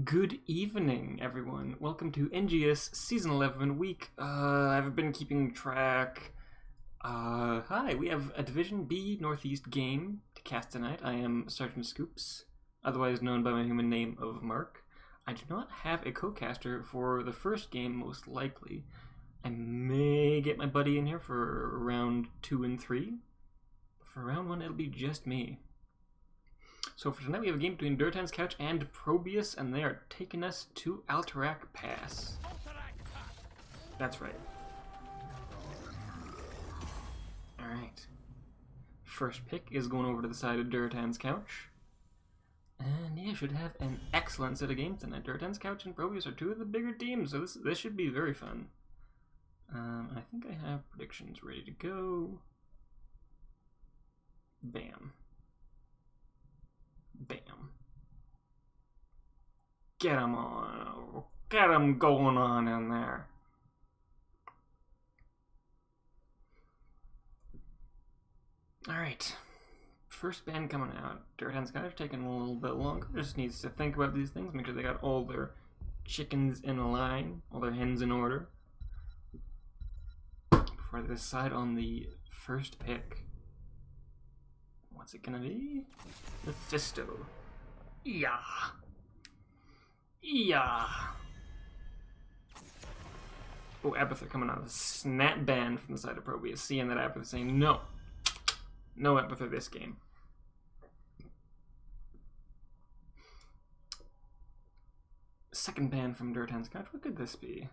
Good evening, everyone. Welcome to NGS Season 11 week. I've been keeping track. Hi, we have a Division B Northeast game to cast tonight. I am Sergeant Scoops, otherwise known by my human name of Mark. I do not have a co-caster for the first game, most likely. I may get my buddy in here for round 2 and 3. For round 1, it'll be just me. So for tonight we have a game between Durotan's Couch and ProBUs, and they are taking us to Alterac Pass. That's right. Alright. First pick is going over to the side of Durotan's Couch. And yeah, should have an excellent set of games tonight. Durotan's Couch and ProBUs are two of the bigger teams, so this should be very fun. I think I have predictions ready to go. Bam. Bam. Get him on. Get him going on in there. Alright. First band coming out. Durotan's Couch taking a little bit longer. Just needs to think about these things. Make sure they got all their chickens in a line. All their hens in order. Before they decide on the first pick. What's it gonna be? Mephisto. Yeah. Yeah. Oh, Epither coming out. A snap ban from the side of ProBUs. Seeing that Epither saying no. No Epither this game. Second ban from Durotan's Couch. What could this be?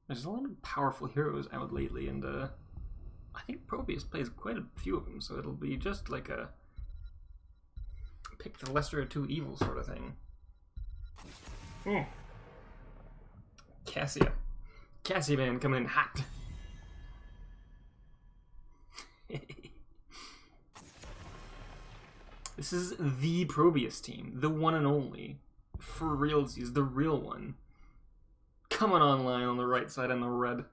There's a lot of powerful heroes out lately, and I think ProBUs plays quite a few of them, so it'll be just like a pick the lesser of two evils sort of thing. Cassia. Cassia man coming in hot. This is the ProBUs team, the one and only. For realsies, the real one. Coming online on the right side in the red.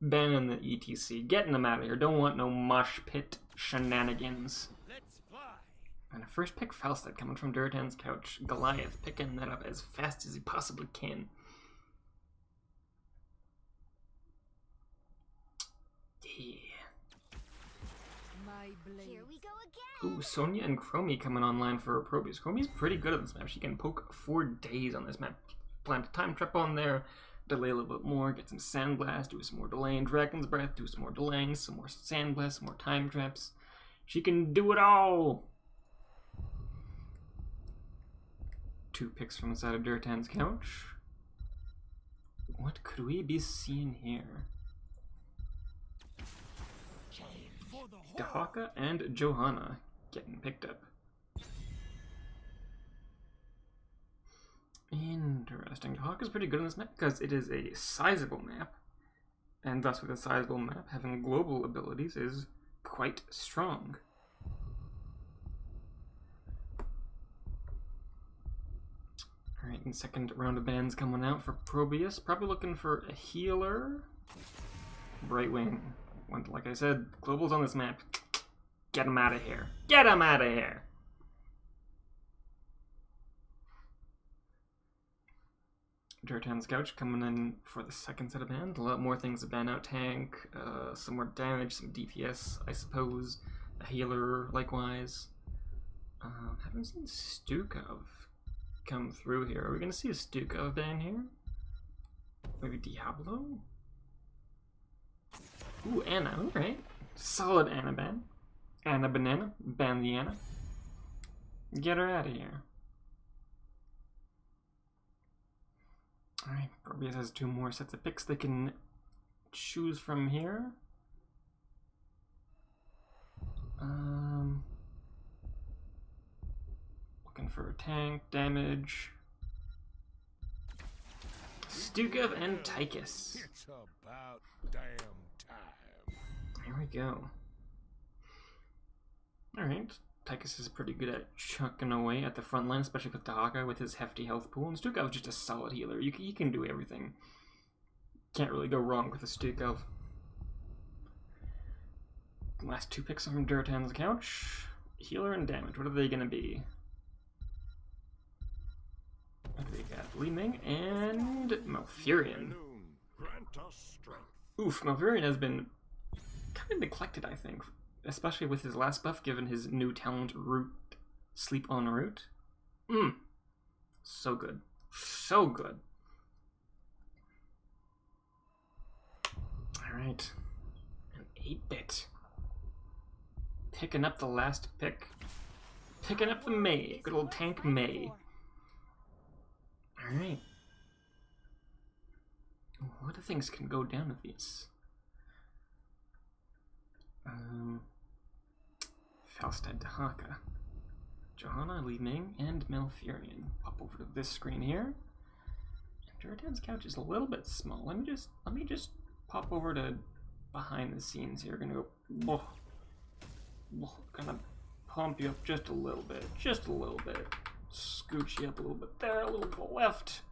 Banning the ETC. Getting them out of here. Don't want no mosh pit shenanigans. Let's fly. And a first pick Falstad coming from Durotan's Couch. Goliath picking that up as fast as he possibly can. Yeah. Here we go again. Ooh, Sonya and Chromie coming online for ProBUs. Chromie's pretty good at this map. She can poke 4 days on this map. Plant a time trap on there. Delay a little bit more, get some Sandblast, do some more delaying Dragon's Breath, do some more delaying, some more Sandblast, some more time traps. She can do it all! 2 picks from the side of Durotan's Couch. What could we be seeing here? Dahaka and Johanna getting picked up. Interesting. Dahaka's pretty good on this map because it is a sizable map, and thus with a sizable map, having global abilities is quite strong. Alright, and second round of bans coming out for ProBUs. Probably looking for a healer. Brightwing. Like I said, global's on this map. Get him out of here. Get him out of here! Durotan's Couch coming in for the second set of bans. A lot more things to ban out. Tank, some more damage, some DPS, I suppose. A healer, likewise. Haven't seen Stukov come through here. Are we going to see a Stukov ban here? Maybe Diablo? Ooh, Anna, alright. Solid Anna ban. Anna Banana. Ban the Anna. Get her out of here. Alright, ProBUs has 2 more sets of picks they can choose from here. Looking for tank, damage. Stukov and Tychus. It's about damn time. There we go. Alright. Tychus is pretty good at chucking away at the front line, especially with Dahaka with his hefty health pool. And Stukov is just a solid healer. You can do everything. Can't really go wrong with a Stukov. Last 2 picks from Durotan's Couch. Healer and damage. What are they going to be? And we got Li Ming and Malfurion. Grant us strength. Oof, Malfurion has been kind of neglected, I think. Especially with his last buff, given his new talent, Root, Sleep en Route. So good. So good. Alright. An 8-bit. Picking up the last pick. Picking up the Mei. Good old tank Mei. Alright. A lot of things can go down with these. Falstad Dahaka. Johanna, Li Ming, and Malfurion. Pop over to this screen here. Durotan's couch is a little bit small. Let me just pop over to behind the scenes here. Gonna go gonna pump you up just a little bit. Just a little bit. Scooch you up a little bit there, a little to the left.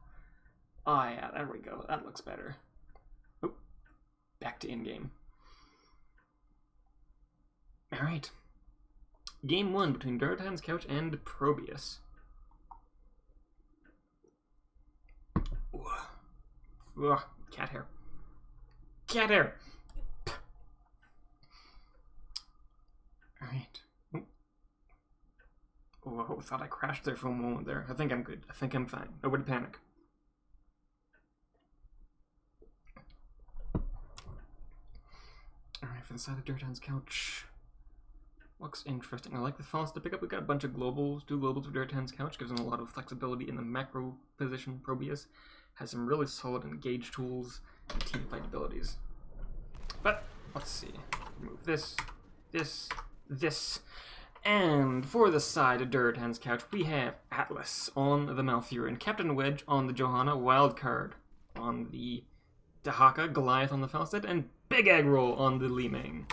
Ah, yeah, there we go. That looks better. Oh, back to in-game. Alright. Game 1 between Durotan's couch and ProBUs. Ugh, cat hair. Cat hair! Alright. Oh, I thought I crashed there for a moment there. I think I'm good. I think I'm fine. Nobody panic. Alright, for the side of Durotan's couch. Looks interesting. I like the files to pick up. We got a bunch of globals, 2 globals for Durotan's couch. Gives him a lot of flexibility in the macro position. ProBUs has some really solid engage tools and team fight abilities. But, let's see. Remove this, this. And for the side of Durotan's couch, we have Atlas on the Malfurion, Captain Wedge on the Johanna, Wildcard on the Dahaka, Goliath on the Falstad, and Big Egg Roll on the Li Ming.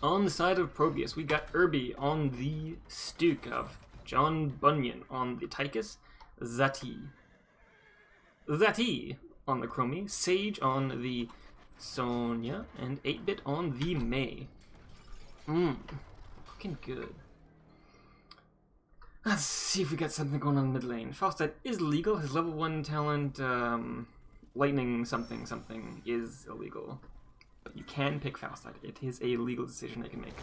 On the side of ProBUs, we got Irby on the Stukov, John Bunyan on the Tychus, Zati on the Chromie, Sage on the Sonya, and 8-bit on the Mei. Looking good. Let's see if we got something going on mid lane. Falstad is legal. His level 1 talent, Lightning something is illegal. But you can pick Falstad. It is a legal decision I can make.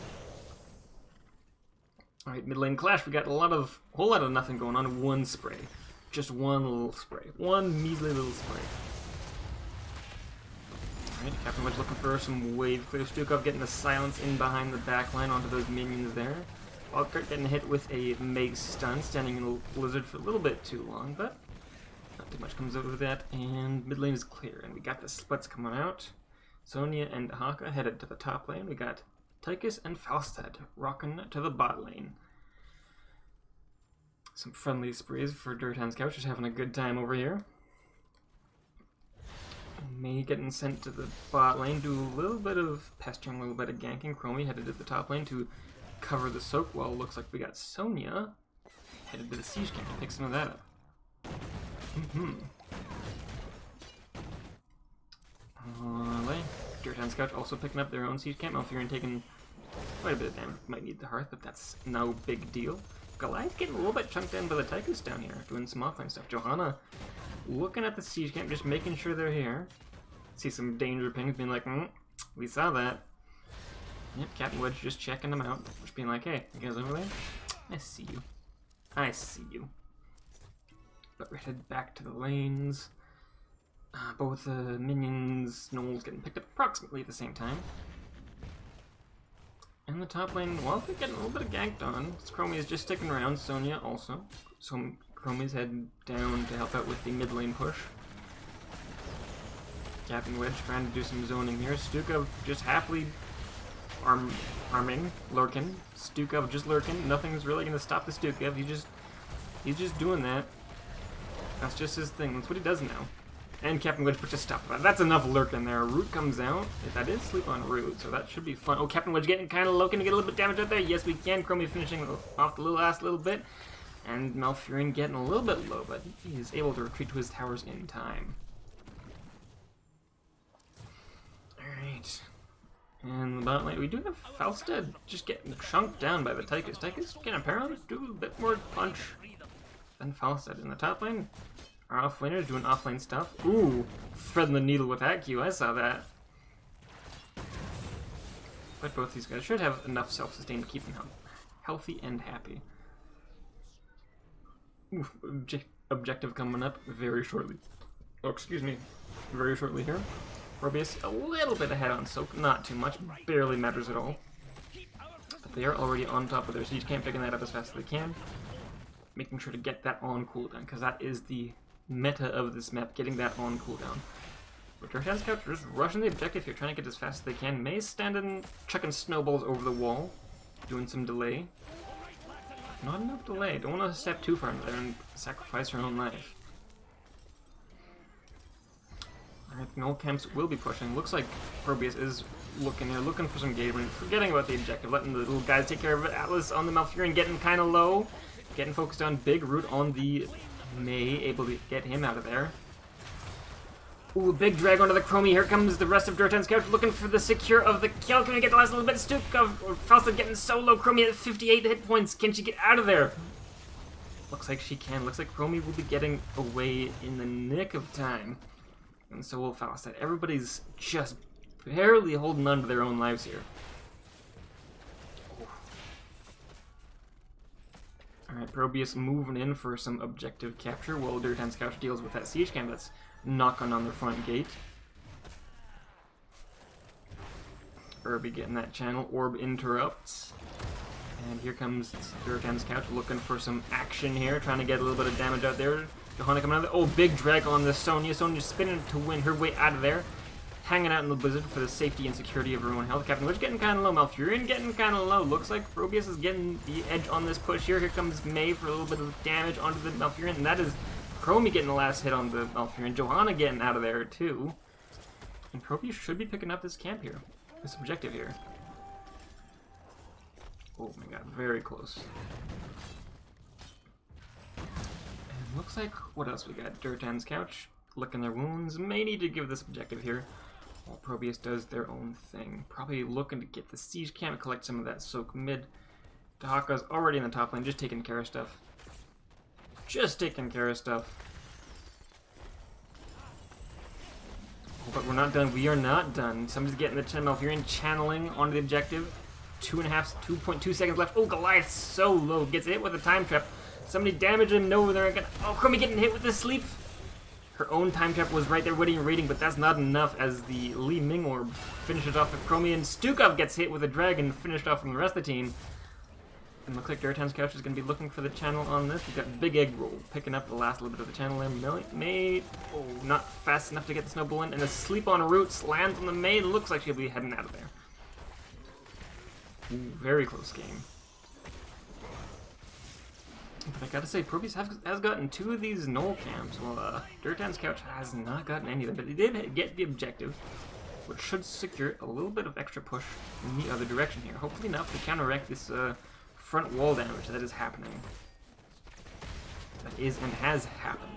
Alright, mid lane clash. We got a whole lot of nothing going on. One spray. Just one little spray. One measly little spray. Alright, Captain Wedge looking for some wave clear. Stukov getting the silence in behind the backline onto those minions there. Wildcard getting hit with a Meg stun, standing in the blizzard for a little bit too long, but not too much comes out of that. And mid lane is clear, and we got the splits coming out. Sonya and Haka headed to the top lane. We got Tychus and Falstad rocking to the bot lane. Some friendly sprees for Durotan's couch, just having a good time over here. Mei getting sent to the bot lane, do a little bit of pestering, a little bit of ganking. Chromie headed to the top lane to cover the soak wall. Looks like we got Sonya headed to the siege camp to pick some of that up. Durotan's couch also picking up their own siege camp. Malfurion taking quite a bit of damage. Might need the hearth, but that's no big deal. Goliath getting a little bit chunked in by the Tychus down here, doing some offline stuff. Johanna looking at the siege camp, just making sure they're here. See some danger pings, being like, we saw that. Yep, Captain Wedge just checking them out. Just being like, hey, you guys over there? I see you. I see you. But we're headed back to the lanes. Both the minions, Knowles getting picked up approximately at the same time. In the top lane, Wildcard getting a little bit of ganked on. Chromie is just sticking around. Sonya also. So Chromie's heading down to help out with the mid lane push. Captain Wedge trying to do some zoning here. Stukov just happily arming, lurking. Stukov just lurking. Nothing's really going to stop the Stukov. He's just doing that. That's just his thing. That's what he does now. And Captain Wedge puts a stop. That's enough lurking there. Root comes out. That is sleep on Root, so that should be fun. Oh, Captain Wedge getting kind of low. Can we get a little bit damage out there? Yes, we can. Chromie finishing off the last little bit. And Malfurion getting a little bit low, but he is able to retreat to his towers in time. Alright. And the bot lane, we do have Falstad just getting chunked down by the Tychus. Tychus can apparently do a bit more punch Then Falstad in the top lane. Our offlaner's doing offlane stuff. Ooh, threading the needle with that Q. I saw that. But both these guys should have enough self-sustain to keep them healthy and happy. Ooh, objective coming up very shortly. Oh, excuse me. Very shortly here. ProBUs a little bit ahead on Soak. Not too much. Barely matters at all. But they are already on top of their siege camp, picking that up as fast as they can. Making sure to get that on cooldown, because that is the meta of this map, getting that on cooldown. But Durotan's Couch just rushing the objective here, trying to get as fast as they can. May's standing, chucking snowballs over the wall, doing some delay. Not enough delay. Don't want to step too far into there and sacrifice her own life. Alright, Null Camps will be pushing. Looks like ProBUs is looking here, looking for some engagement, forgetting about the objective, letting the little guys take care of it. Atlas on the Malfurion getting kind of low. Getting focused on Big Root on the May, able to get him out of there. Ooh, big drag onto the Chromie. Here comes the rest of Durotan's Couch looking for the secure of the kill. Can we get the last little bit? Stukov or Falstad getting so low. Chromie at 58 hit points. Can she get out of there? Looks like she can. Looks like Chromie will be getting away in the nick of time. And so will Falstad. Everybody's just barely holding on to their own lives here. Alright, ProBUs moving in for some objective capture while Durotan's Couch deals with that siege camp that's knocking on their front gate. Irby getting that channel. Orb interrupts. And here comes Durotan's Couch looking for some action here, trying to get a little bit of damage out there. Johanna coming out of there. Oh, big drag on the Sonya. Sonya spinning to win her way out of there. Hanging out in the blizzard for the safety and security of her own health. Captain Witch getting kind of low. Malfurion getting kind of low. Looks like ProBUs is getting the edge on this push here. Here comes May for a little bit of damage onto the Malfurion. And that is Chromie getting the last hit on the Malfurion. Johanna getting out of there too. And ProBUs should be picking up this camp here. This objective here. Oh my god, very close. And looks like, what else we got? Durotan's Couch licking their wounds. May need to give this objective here. While ProBUs does their own thing. Probably looking to get the siege camp, collect some of that soak mid. Dahaka's already in the top lane, just taking care of stuff. Just taking care of stuff. Oh, but we're not done. We are not done. Somebody's getting the Malfurion channeling onto the objective. 2.2 seconds left. Oh, Goliath's so low. Gets hit with a time trap. Somebody damaged him. No, they're gonna. Oh, Chromie getting hit with the sleep. Her own time trap was right there waiting and raiding, but that's not enough as the Li Ming Orb finishes off with Chromie, and Stukov gets hit with a dragon, finished off from the rest of the team. And looks like Durotan's Couch is going to be looking for the channel on this. We've got Big Egg Roll picking up the last little bit of the channel there. May, oh, not fast enough to get the snowball in, and a sleep on Roots lands on the May. Looks like she'll be heading out of there. Ooh, very close game. But I gotta say, ProBUs has gotten 2 of these Null camps, while Durotan's Couch has not gotten any of them. But they did get the objective, which should secure a little bit of extra push in the other direction here. Hopefully enough to counteract this front wall damage that is happening. That is and has happened.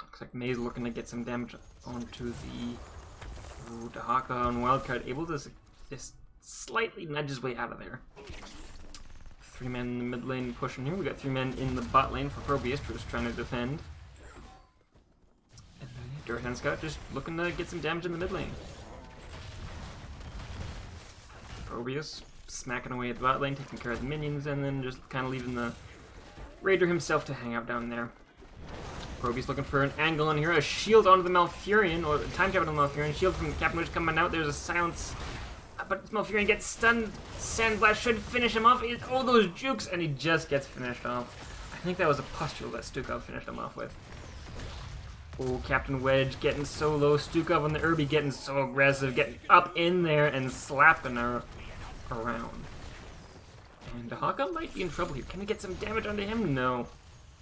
Looks like May's looking to get some damage onto the Dahaka on Wildcard, able to just slightly nudge his way out of there. 3 men in the mid lane pushing here. We got 3 men in the bot lane for ProBUs, just trying to defend. And Durotan's Couch just looking to get some damage in the mid lane. ProBUs smacking away at the bot lane, taking care of the minions, and then just kind of leaving the Raider himself to hang out down there. ProBUs looking for an angle on here, a shield onto the Malfurion, or time trap on the Malfurion, shield from Captain Witch coming out, there's a silence. But Malfurion gets stunned. Sandblast should finish him off. Oh, those jukes! And he just gets finished off. I think that was a pustule that Stukov finished him off with. Oh, Captain Wedge getting so low. Stukov on the Irby getting so aggressive. Getting up in there and slapping her around. And Dahaka might be in trouble here. Can we get some damage onto him? No.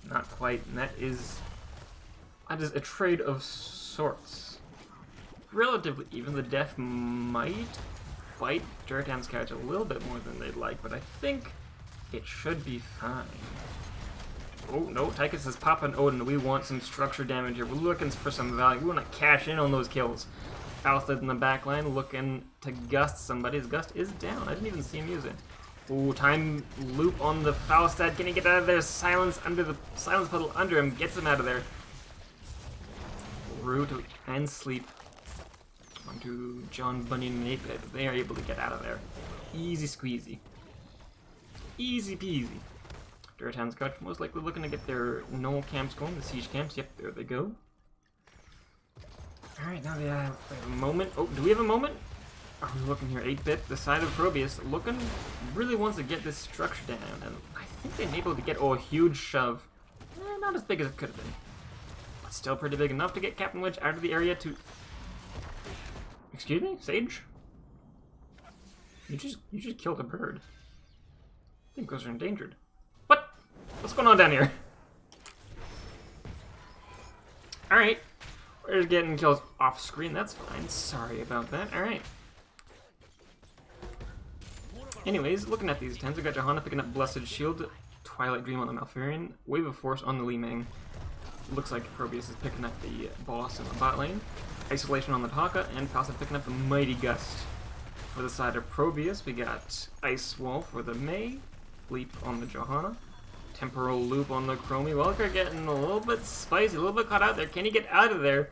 Not quite. And that is a trade of sorts. Relatively even. The death might bite Durotan's Couch a little bit more than they'd like, but I think it should be fine. Oh no, Tychus is popping Odin. We want some structure damage here. We're looking for some value. We want to cash in on those kills. Falstad in the back line looking to gust somebody. His gust is down. I didn't even see him use it. Ooh, time loop on the Falstad. Can he get out of there? Silence under the silence puddle under him. Gets him out of there. Root and sleep. Onto John Bunyan and 8-Bit. They are able to get out of there. Easy squeezy. Easy peasy. Durotan's got most likely looking to get their knoll camps going, the siege camps. Yep, there they go. Alright, now they have a moment. Oh, do we have a moment? Are we looking here? 8-Bit, the side of ProBUs, looking really wants to get this structure down, and I think they may be able to get a huge shove. Not as big as it could have been, but still pretty big enough to get Captain Wedge out of the area to. Excuse me, Sage? You just killed a bird. I think those are endangered. What? What's going on down here? All right, we're just getting kills off screen. That's fine. Sorry about that. All right. Anyways, looking at these 10s, we got Johanna picking up Blessed Shield, Twilight Dream on the Malfurion, Wave of Force on the Li Ming. Looks like ProBUs is picking up the boss in the bot lane, Isolation on the Taka, and Falstad picking up the Mighty Gust. For the side of ProBUs, we got Ice Wall for the Mei, Leap on the Johanna, Temporal Loop on the Chromie. Welker getting a little bit spicy, a little bit caught out there. Can he get out of there?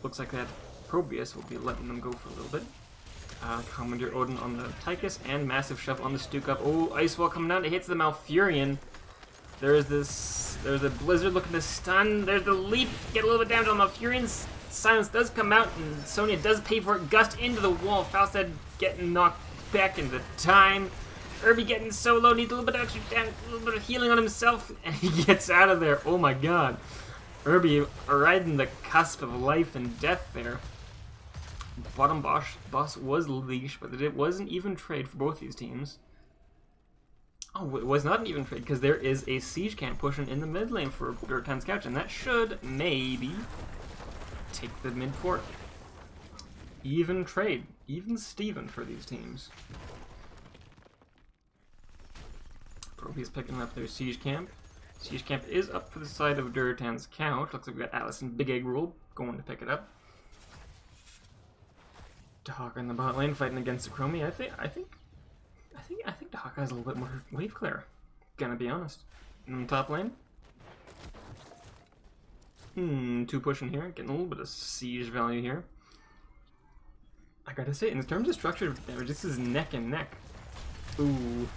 Looks like that ProBUs will be letting them go for a little bit. Commander Odin on the Tychus, and Massive Shove on the Stuke Up. Oh, Ice Wall coming down, it hits the Malfurion. There's a Blizzard looking to stun. There's the Leap, get a little bit damage on Malfurion's. Silence does come out, and Sonya does pay for it. Gust into the wall. Falstad getting knocked back into time. Irby getting so low, needs a little bit of extra damage, a little bit of healing on himself, and he gets out of there. Oh my god. Irby riding the cusp of life and death there. Bottom boss was leash, but it wasn't even trade for both these teams. Oh, it was not an even trade, because there is a siege camp pushing in the mid lane for Durotan's couch, and that should maybe take the mid fort. Even trade, even Steven for these teams. ProBUs picking up their siege camp. Siege camp is up for the side of Durotan's couch. Looks like we got Alice and Big Egg Rule going to pick it up. Dahaka in the bot lane fighting against the Chromie. I think Dahaka has a little bit more wave clear. Gonna be honest. In the top lane. Two pushing here, getting a little bit of siege value here. I gotta say, in terms of structure damage, this is neck and neck. Ooh.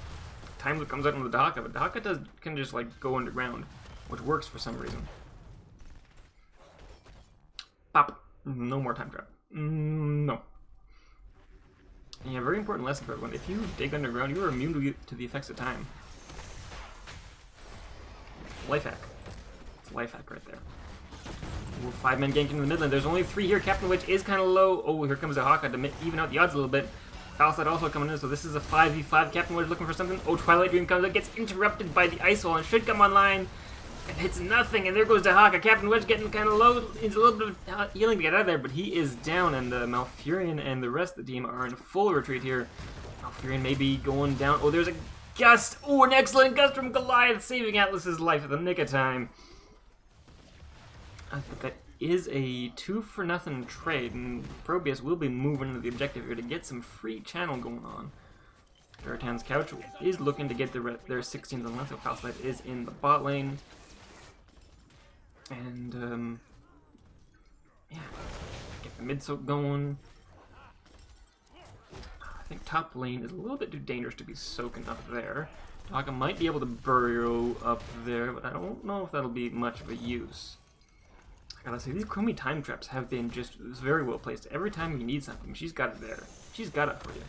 Time that comes out on the Dahaka, but Dahaka can just like go underground, which works for some reason. Pop. No more time trap. No. Yeah, very important lesson for everyone. If you dig underground, you are immune to the effects of time. Life hack. It's a life hack right there. Ooh, 5-man gank into the mid lane. There's only 3 here. Captain Witch is kind of low. Oh, here comes the Hawkeye to even out the odds a little bit. Falstad also coming in, so this is a 5v5. Captain Witch looking for something. Oh, Twilight Dream comes out, gets interrupted by the Ice Wall and should come online. And hits nothing, and there goes Dahaka. Captain Wedge getting kind of low. Needs a little bit of healing to get out of there, but he is down, and the Malfurion and the rest of the team are in full retreat here. Malfurion may be going down. Oh, there's a gust. Oh, an excellent gust from Goliath, saving Atlas's life at the nick of time. I think that is a 2-for-0 trade, and ProBUs will be moving into the objective here to get some free channel going on. Durotan's couch is looking to get their 16th on left, so Falstad is in the bot lane. And, yeah, get the mid soak going. I think top lane is a little bit too dangerous to be soaking up there. Dahaka might be able to burrow up there, but I don't know if that'll be much of a use. I gotta say, these Chromie time traps have been just very well placed. Every time you need something, she's got it there. She's got it for you.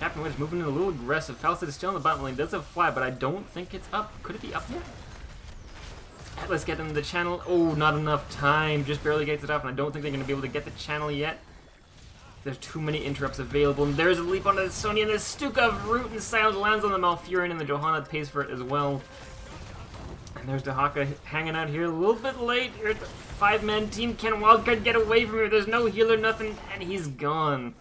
Captain Wedge moving in a little aggressive. Falstad is still in the bottom lane. Does have fly, but I don't think it's up. Could it be up yet? Let's get into the channel. Oh, not enough time. Just barely gets it up, and I don't think they're going to be able to get the channel yet. There's too many interrupts available, and there's a leap onto the Sonya, and the Stuka of Root and Silence lands on the Malfurion, and the Johanna pays for it as well. And there's Dahaka hanging out here a little bit late. Here, the 5-man team. Can Wildcard get away from here? There's no healer, nothing, and he's gone.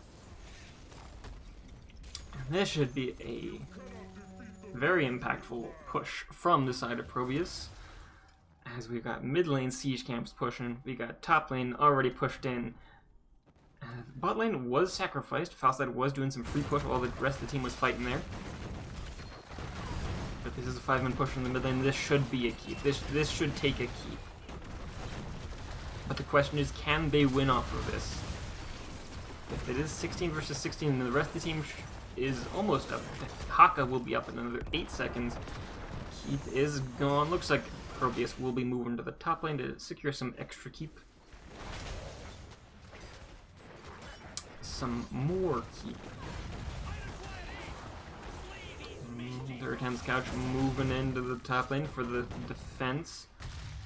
And this should be a very impactful push from the side of ProBUs. As we've got mid lane siege camps pushing, we got top lane already pushed in. Bot lane was sacrificed. Falstad was doing some free push while the rest of the team was fighting there. This is a 5-man push from the mid lane. This should be a keep. This should take a keep. But the question is, can they win off of this? If it is 16 versus 16, then the rest of the team is almost up. Haka will be up in another 8 seconds. Keep is gone. Looks like ProBUs will be moving to the top lane to secure some extra keep. Some more keep. Durotan's couch moving into the top lane for the defense.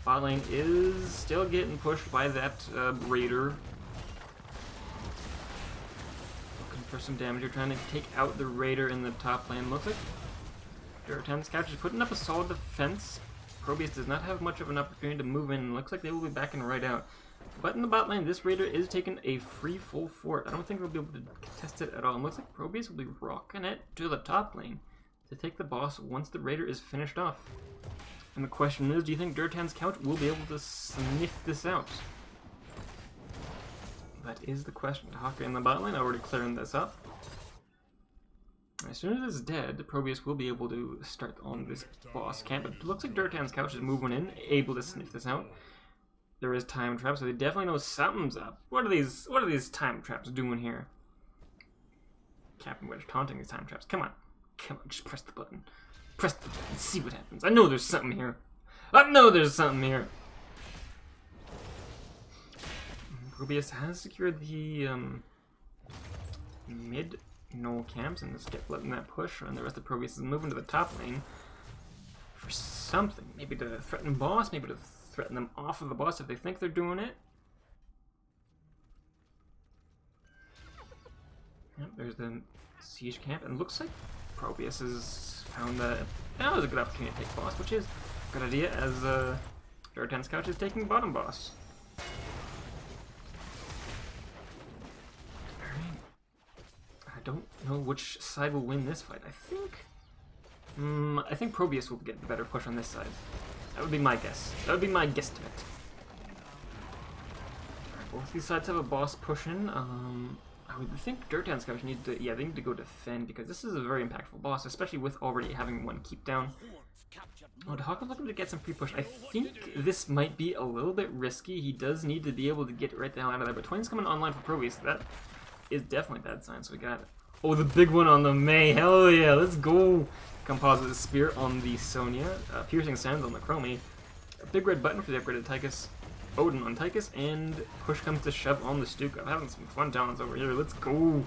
Bot lane is still getting pushed by that Raider. Looking for some damage. You're trying to take out the Raider in the top lane. Looks like Durotan's couch is putting up a solid defense. ProBUs does not have much of an opportunity to move in. Looks like they will be backing right out. But in the bot lane, this Raider is taking a free full fort. I don't think they'll be able to contest it at all. It looks like ProBUs will be rocking it to the top lane to take the boss once the Raider is finished off. And the question is, do you think Durotan's couch will be able to sniff this out? That is the question. Haka in the bot lane, already clearing this up. As soon as it's dead, ProBUs will be able to start on this boss camp. But it looks like Durotan's couch is moving in, able to sniff this out. There is time traps, so they definitely know something's up. What are these time traps doing here? Captain Wedge taunting these time traps. Come on, just press the button. Press the button and see what happens. I know there's something here. I know there's something here. ProBUs has secured the mid null camps and just letting that push, and the rest of ProBUs is moving to the top lane for something. Maybe to threaten boss, maybe to threaten them off of the boss if they think they're doing it. Yep, there's the siege camp, and it looks like ProBUs has found that was a good opportunity to take boss, which is a good idea as Durotan's couch is taking bottom boss. Alright. I don't know which side will win this fight. I think ProBUs will get the better push on this side. That would be my guess. That would be my guesstimate. Alright, both these sides have a boss pushing. I would think Durotan's couch needs to, they need to go defend because this is a very impactful boss, especially with already having one keep down. Oh, Haka's looking to get some pre-push. I think this might be a little bit risky. He does need to be able to get right the hell out of there, but 20's coming online for ProBUs. That is definitely a bad sign, so we got it. Oh, the big one on the Mei. Hell yeah, let's go. Composite Spear on the Sonya. Piercing Sands on the Chromie. A big red button for the upgraded Tychus. Odin on Tychus, and push comes to shove on the Stuka. I'm having some fun talents over here. Let's go.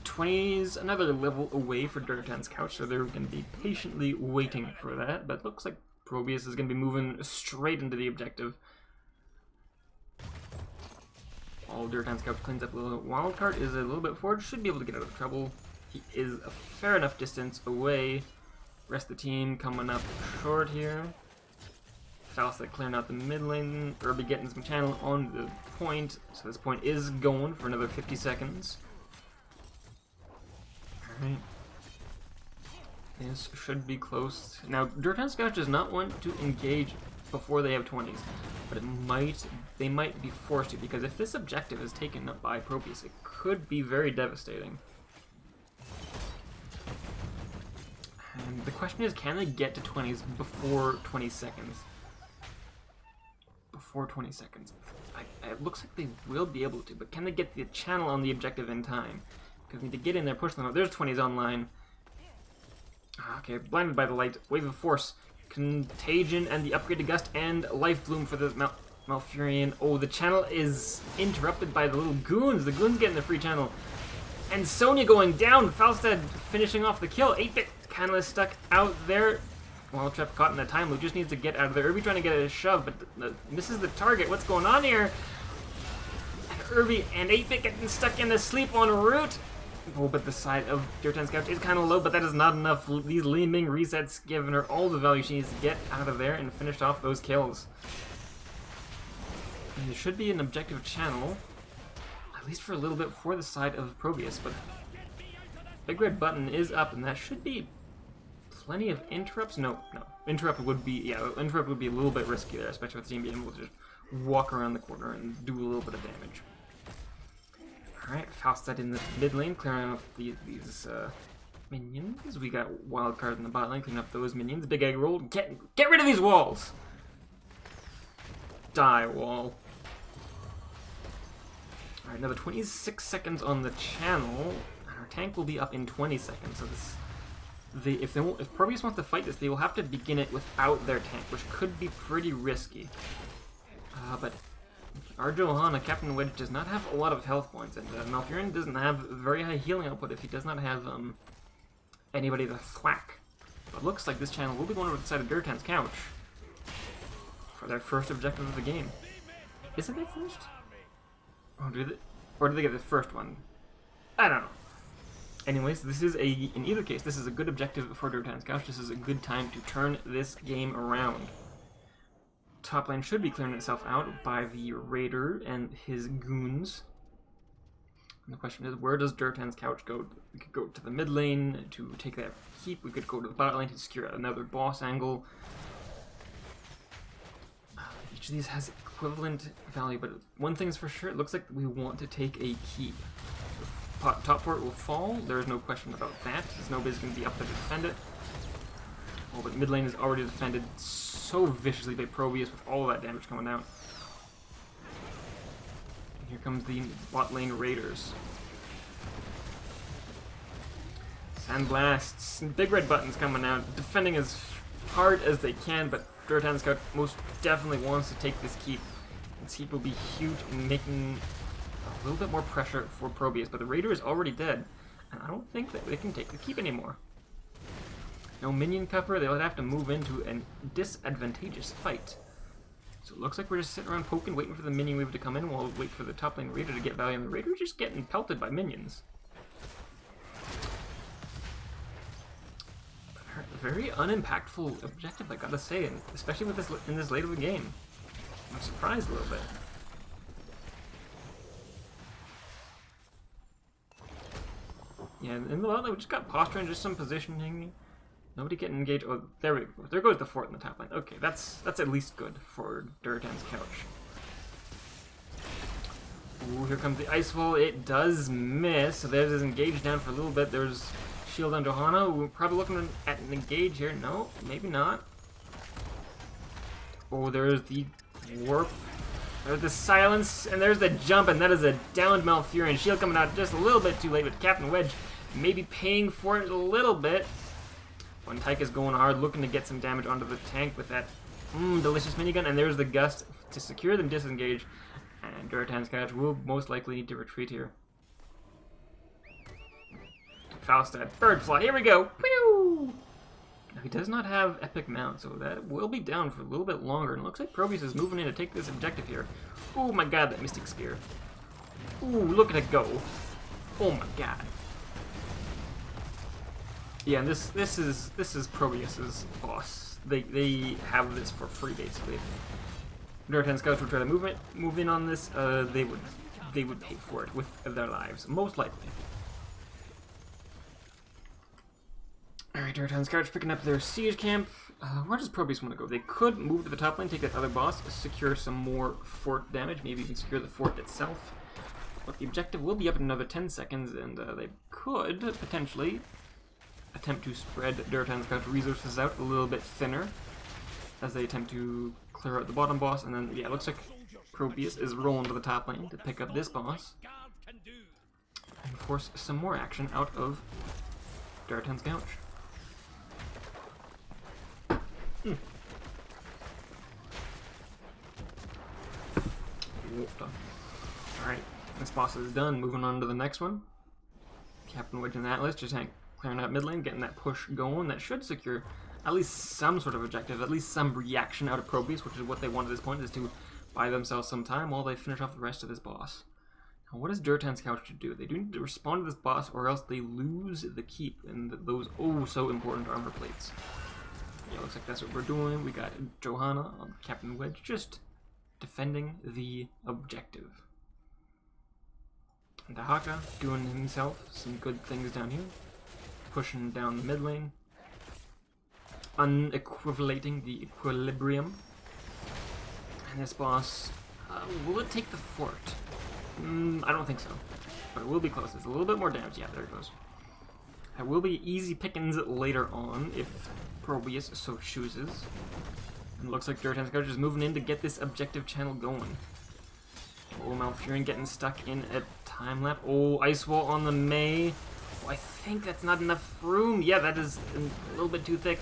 20's another level away for Durotan's couch, so they're going to be patiently waiting for that. But it looks like ProBUs is going to be moving straight into the objective. All Durotan's couch cleans up a little. Wildcard is a little bit forward, should be able to get out of trouble. He is a fair enough distance away. Rest of the team coming up short here. Falstad clearing out the mid lane. Irby getting some channel on the point. So this point is going for another 50 seconds. Alright. This should be close. Now, Durotan's couch does not want to engage before they have 20s. But they might be forced to, because if this objective is taken up by ProBUs, it could be very devastating. And the question is, can they get to 20s before 20 seconds? Before 20 seconds. It looks like they will be able to, but can they get the channel on the objective in time? Because they need to get in there, push them out. There's 20s online. Okay, blinded by the light. Wave of Force. Contagion and the upgraded Gust and Life Bloom for the Malfurion. Oh, the channel is interrupted by the little goons. The goons getting the free channel. And Sonya going down. Falstad finishing off the kill. 8-bit kind of stuck out there. Wild Trap caught in a time loop. Just needs to get out of there. Irby trying to get a shove, but misses the target. What's going on here? And Irby and 8-bit getting stuck in the sleep on route. Oh, but the side of Durotan's couch is kind of low, but that is not enough. These Li Ming resets giving her all the value she needs to get out of there and finish off those kills. And there should be an objective channel, at least for a little bit, for the side of ProBUs, but big red button is up, and that should be plenty of interrupts. No. Interrupt would be, interrupt would be a little bit risky there, especially with the team being able to just walk around the corner and do a little bit of damage. Alright, Falstad in the mid lane, clearing up these minions. We got wild cards in the bot lane. Clean up those minions. Big egg roll. Get rid of these walls. Die, wall. Alright, another 26 seconds on the channel. And our tank will be up in 20 seconds. So this, if ProBUs wants to fight this, they will have to begin it without their tank, which could be pretty risky. But our Johanna, Captain Wedge, does not have a lot of health points, and Malfurion doesn't have very high healing output if he does not have anybody to thwack. But it looks like this channel will be going over to the side of Durotan's couch for their first objective of the game. Is it their first? Oh, or did they get the first one? I don't know. Anyways, this is in either case, this is a good objective for Durotan's couch. This is a good time to turn this game around. Top lane should be clearing itself out by the Raider and his goons. And the question is, where does Durotan's couch go? We could go to the mid lane to take that keep. We could go to the bot lane to secure another boss angle. Each of these has equivalent value, but one thing is for sure, it looks like we want to take a keep. The top fort will fall, there is no question about that, because nobody's going to be up there to defend it. Oh, but mid lane is already defended so viciously by ProBUs with all of that damage coming out. And here comes the bot lane Raiders. Sandblasts, big red buttons coming out, defending as hard as they can, but Durotan's couch most definitely wants to take this keep. This keep will be huge in making a little bit more pressure for ProBUs, but the Raider is already dead, and I don't think that they can take the keep anymore. No minion cover, they'll have to move into a disadvantageous fight. So it looks like we're just sitting around poking, waiting for the minion wave to come in while we wait for the top lane Raider to get value, and the Raider's just getting pelted by minions. A very unimpactful objective, I gotta say, and especially with this in this late of the game. I'm surprised a little bit. Yeah, in the bot lane we just got posture and just some positioning. Nobody getting engaged. Oh, there we go. There goes the fort in the top lane. Okay, that's at least good for Durotan's couch. Ooh, here comes the ice wall. It does miss. So there's his engage down for a little bit. There's shield on Johanna. We're probably looking at an engage here. No, maybe not. Oh, there's the warp. There's the silence, and there's the jump, and that is a downed Malfurion. Shield coming out just a little bit too late, but Captain Wedge maybe paying for it a little bit. One Tyke is going hard, looking to get some damage onto the tank with that delicious minigun, and there's the gust to secure them disengage, and Durotan's couch will most likely need to retreat here. Falstad, Birdfly, here we go! Whew! Now he does not have Epic Mount, so that will be down for a little bit longer, and it looks like ProBUs is moving in to take this objective here. Oh my god, that Mystic Spear. Ooh, look at it go. Oh my god. Yeah, and this is ProBUs' boss. They have this for free basically. If Durotan's couch would try to move in on this, they would pay for it with their lives, most likely. Alright, Durotan's couch picking up their siege camp. Where does ProBUs want to go? They could move to the top lane, take that other boss, secure some more fort damage, maybe even secure the fort itself. But the objective will be up in another 10 seconds, and they could potentially attempt to spread Durotan's couch resources out a little bit thinner as they attempt to clear out the bottom boss, and then, yeah, it looks like ProBUs is rolling to the top lane to pick up this boss and force some more action out of Durotan's couch. Alright, this boss is done. Moving on to the next one. Captain Wedge and Atlas just clearing out mid lane, getting that push going. That should secure at least some sort of objective, at least some reaction out of ProBUs, which is what they want at this point, is to buy themselves some time while they finish off the rest of this boss. Now, what does Durotan's couch to do? They do need to respond to this boss, or else they lose the keep and those oh so important armor plates. Yeah, looks like that's what we're doing. We got Johanna on Captain Wedge just defending the objective. And Dahaka doing himself some good things down here. Pushing down the mid lane. Unequivalating the equilibrium. And this boss, will it take the fort? I don't think so. But it will be close. It's a little bit more damage. Yeah, there it goes. That will be easy pickings later on if ProBUs so chooses. And it looks like Durotan's Couch is moving in to get this objective channel going. Oh, Malfurion getting stuck in a time lapse. Oh, Ice Wall on the May. Oh, I think that's not enough room. Yeah, that is a little bit too thick.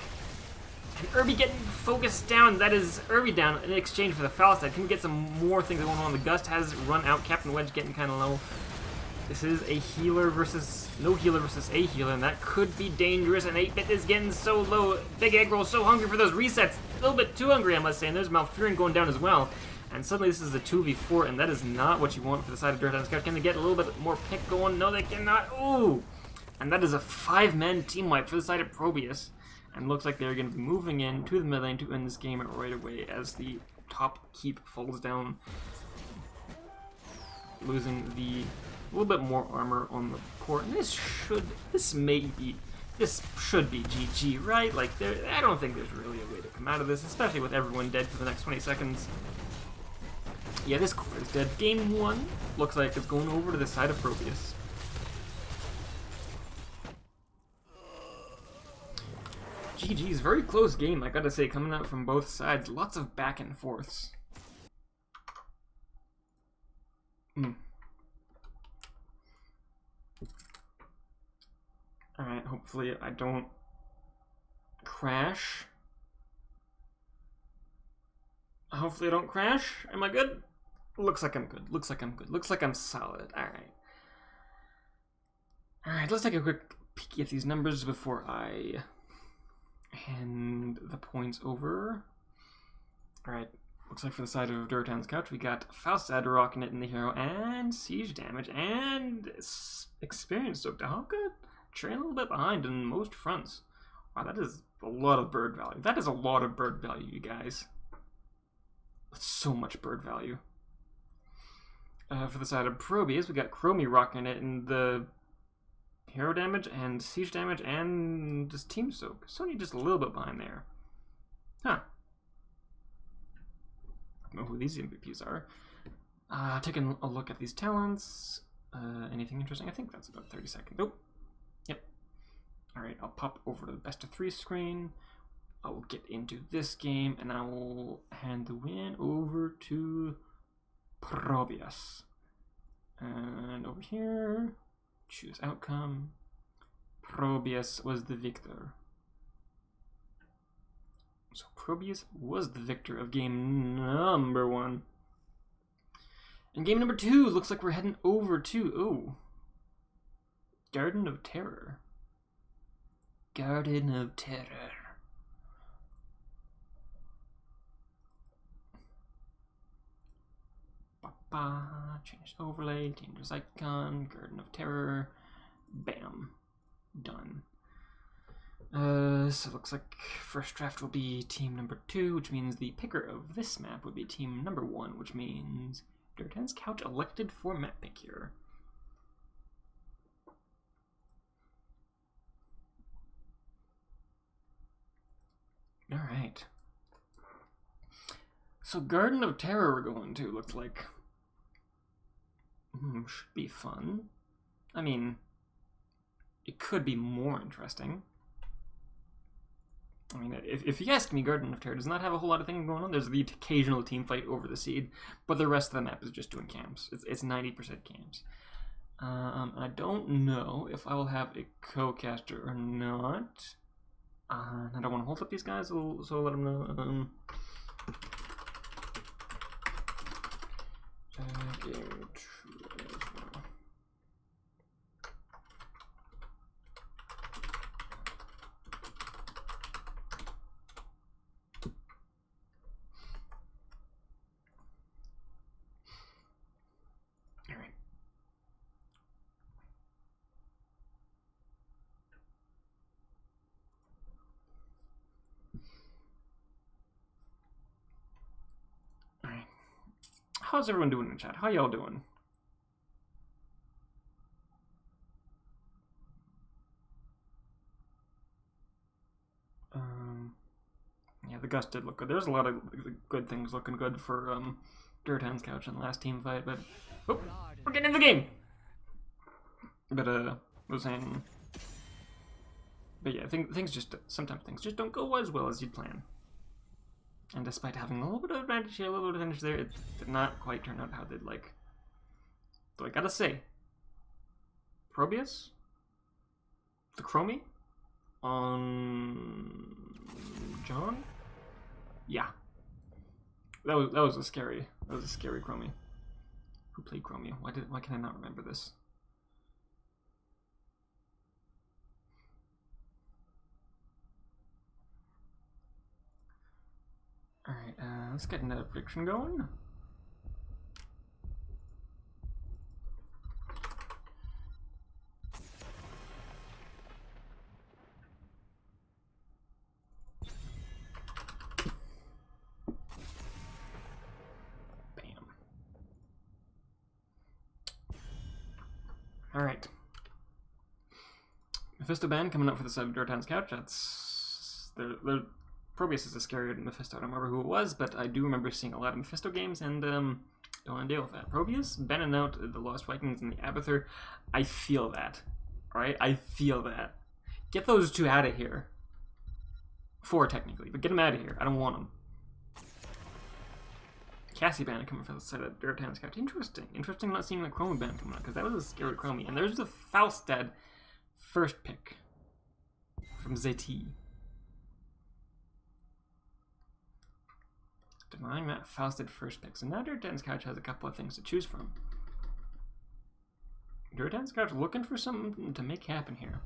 And Irby getting focused down. That is Irby down in exchange for the Falstad. Can we get some more things going on? The Gust has run out. Captain Wedge getting kind of low. This is a healer versus no healer versus a healer, and that could be dangerous. And 8-bit is getting so low. Big Egg Roll so hungry for those resets. A little bit too hungry, I must say. And there's Malfurion going down as well. And suddenly this is a 2v4, and that is not what you want for the side of Durotan's Couch. Can they get a little bit more pick going? No, they cannot. Ooh! And that is a 5-man team wipe for the side of ProBUs. And looks like they're going to be moving in to the mid lane to end this game right away as the top keep falls down. Losing the little bit more armor on the port. And this should be GG, right? Like, I don't think there's really a way to come out of this, especially with everyone dead for the next 20 seconds. Yeah, this core is dead. Game 1 looks like it's going over to the side of ProBUs. GG's, very close game, I gotta say, coming out from both sides. Lots of back and forths. Alright, hopefully I don't crash. Hopefully I don't crash. Am I good? Looks like I'm good. Looks like I'm good. Looks like I'm solid. Alright. Alright, let's take a quick peek at these numbers before I hand the points over. Alright, looks like for the side of Durotan's Couch, we got Falstad rocking it in the hero, and siege damage, and experience soaked. How good? Trailing a little bit behind on most fronts. Wow, that is a lot of bird value. That is a lot of bird value, you guys. That's so much bird value. For the side of ProBUs, we got Chromie rocking it in the hero damage and siege damage and just team soak. Sony just a little bit behind there. Huh. I don't know who these MVPs are. Taking a look at these talents. Anything interesting? I think that's about 30 seconds. Oh. Yep. Alright, I'll pop over to the best of 3 screen. I will get into this game and I will hand the win over to ProBUs. And over here, choose outcome. ProBUs was the victor. So ProBUs was the victor of game number 1. And game number 2 looks like we're heading over to Garden of Terror. Garden of Terror. Change overlay, dangerous icon, Garden of Terror, bam, done. So it looks like first draft will be team number 2, which means the picker of this map would be team number 1, which means Durotan's Couch elected for map pick here. Alright. So Garden of Terror we're going to, looks like. Should be fun. I mean, it could be more interesting. I mean, if you ask me, Garden of Terror does not have a whole lot of things going on. There's the occasional team fight over the seed, but the rest of the map is just doing camps. It's 90% camps. I don't know if I will have a co-caster or not. I don't want to hold up these guys, so I'll let them know. Game 2 as well. Alright. Alright. How's everyone doing in the chat? How y'all doing? Yeah, the Gust did look good. There's a lot of good things looking good for Durotan's Couch in the last team fight, but we're getting in the game. But was saying But yeah, sometimes things just don't go as well as you'd plan. And despite having a little bit of advantage here, a little bit of advantage there, it did not quite turn out how they'd like. So I gotta say, ProBUs, the Chromie, on John? Yeah. That was a scary Chromie. Who played Chromie? Why can I not remember this? Alright, let's get another prediction going. Bam. Alright. Mephisto band coming up for the side of Durotan's couch. That's... They're ProBUs is a scarier than Mephisto. I don't remember who it was, but I do remember seeing a lot of Mephisto games, and don't want to deal with that. ProBUs, banning out the Lost Vikings and the Abathur. I feel that. Alright? I feel that. Get those two out of here. 4, technically, but get them out of here. I don't want them. Cassie band coming from the side of Durotan's couch. Interesting. Interesting not seeing the Chromie band coming out, because that was a scary Chromie. And there's the Falstad first pick from ZT. Denying that Faust did first pick. So now Durotan's couch has a couple of things to choose from. Durotan's couch looking for something to make happen here.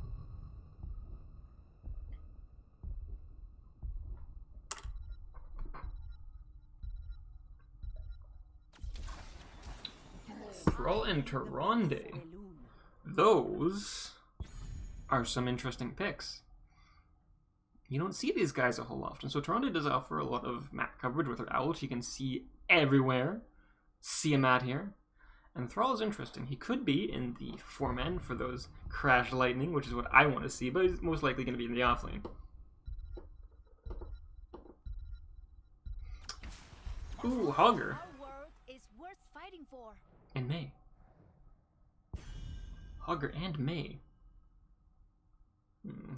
Thrall and Tyrande. Those are some interesting picks. You don't see these guys a whole often. So Tyrande does offer a lot of map coverage with her owl. She can see everywhere. See him out here. And Thrall is interesting. He could be in the 4-man for those Crash Lightning, which is what I want to see, but he's most likely going to be in the offlane. Ooh, Hogger. And May. Hogger and May.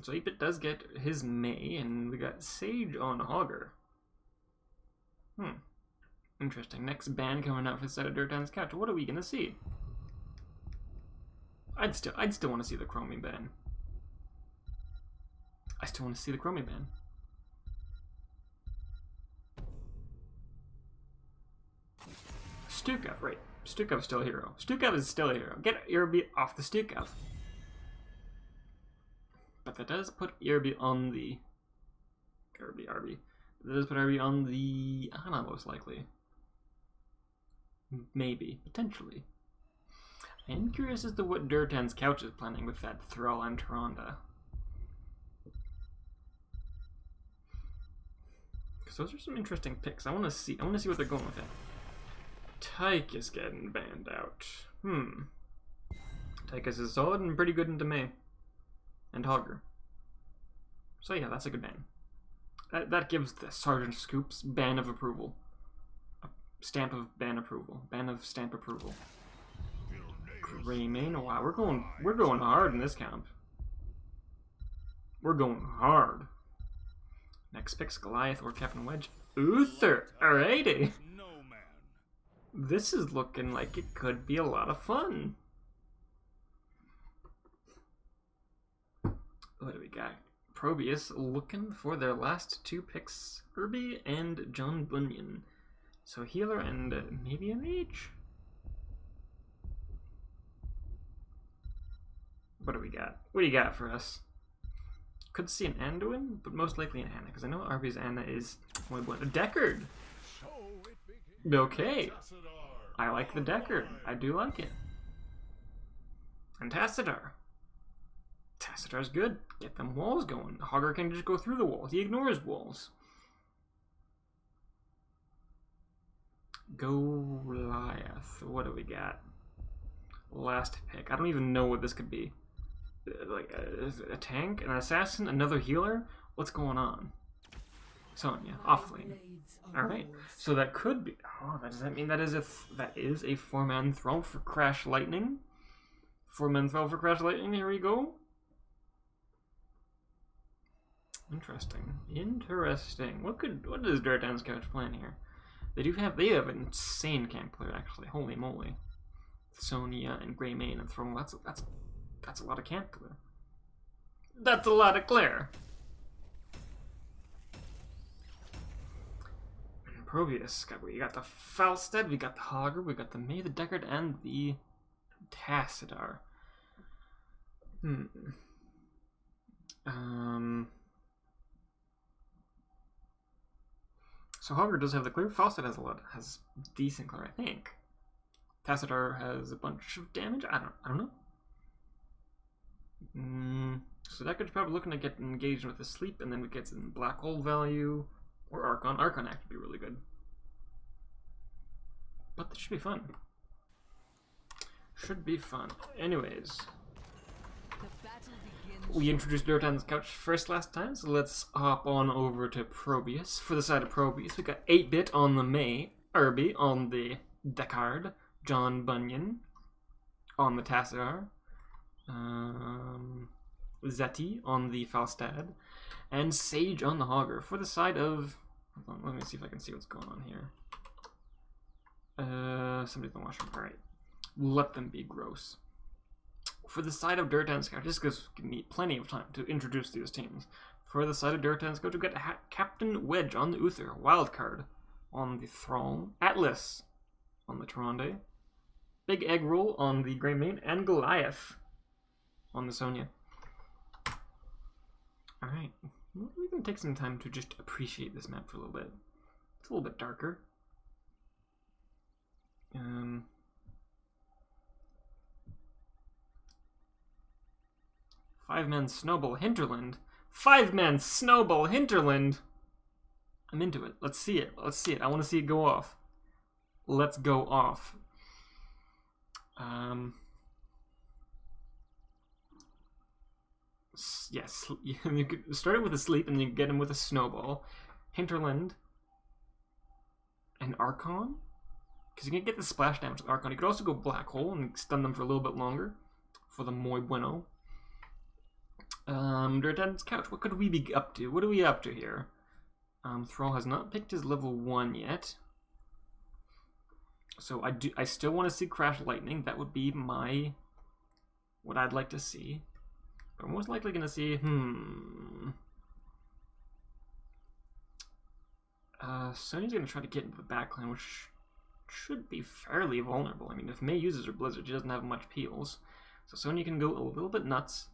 So 8-Bit does get his May, and we got Sage on Hogger. Interesting. Next band coming out for the side of Durotan's couch. What are we gonna see? I'd still want to see the Chromie band. I still want to see the Chromie band. Stukov, right. Stukov's still a hero. Stukov is still a hero. Get Irby off the Stukov. But that does put Irby on the... Irby. That does put Irby on the... Ana, most likely. Maybe. Potentially. I am curious as to what Durotan's couch is planning with that Thrall and Tyrande. Because those are some interesting picks. I want to see what they're going with that. Tyke is getting banned out. Tychus is solid and pretty good into May. And Hogger. So yeah, that's a good ban. That gives the Sergeant Scoops ban of approval. A stamp of ban approval. Ban of stamp approval. Greymane. Wow, we're going hard in this camp. We're going hard. Next pick's Goliath or Captain Wedge. Uther. Alrighty. This is looking like it could be a lot of fun. What do we got? ProBUs looking for their last 2 picks, Irby and John Bunyan. So healer and maybe a mage? What do we got? What do you got for us? Could see an Anduin, but most likely an Anna, because I know Arby's Anna is a Deckard. Okay. I like the Deckard. I do like it. And Tassadar. Tassidar's good. Get them walls going. Hogger can just go through the walls. He ignores walls. Goliath. What do we got? Last pick. I don't even know what this could be. Like a tank, an assassin, another healer? What's going on? Sonya, offlane. Alright, so that could be... Oh, does that mean that is a 4-man Thrall for Crash Lightning? 4-man Thrall for Crash Lightning, here we go. Interesting. Interesting. What does Durotan's couch plan here? They have an insane camp player actually. Holy moly. Sonya and Greymane and Throne. That's a lot of camp clear. That's a lot of clear. ProBUs. We got the Falstead, we got the Hogger, we got the May the Deckard, and the Tassadar. So Hogger does have the clear. Falstead has decent clear, I think. Tassadar has a bunch of damage. I don't know. So Deckard's probably looking to get engaged with the sleep, and then we get some black hole value. Or Archon. Archon actually be really good. But this should be fun. Should be fun. Anyways. We introduced Durotan's couch first last time, so let's hop on over to ProBUs. For the side of ProBUs, we got 8-bit on the May, Irby on the Deckard, John Bunyan on the Tassadar, Zeti on the Falstad, and Sage on the Hogger. For the side of... Hold on, let me see if I can see what's going on here. Somebody's in the washroom. Alright. Let them be gross. For the side of Durotan's couch, this gives me plenty of time to introduce these teams. For the side of Durotan's couch, we get Captain Wedge on the Uther, Wildcard on the Thrall, Atlas on the Tyrande, Big Egg Roll on the Greymane, and Goliath on the Sonya. Alright, we can take some time to just appreciate this map for a little bit. It's a little bit darker. 5-man Snowball Hinterland. 5-man Snowball Hinterland. I'm into it. Let's see it. Let's see it. I want to see it go off. Let's go off. Yes, you could start it with a sleep and you get him with a snowball. Hinterland and Archon, because you can get the splash damage with Archon. You could also go Black Hole and stun them for a little bit longer for the muy bueno. Durotan's couch. What could we be up to? What are we up to here? Thrall has not picked his level 1 yet, so I still want to see Crash Lightning. That would be what I'd like to see. But I'm most likely going to see, Sonya's going to try to get into the backline, which should be fairly vulnerable. I mean, if May uses her Blizzard, she doesn't have much peels. So Sonya can go a little bit nuts.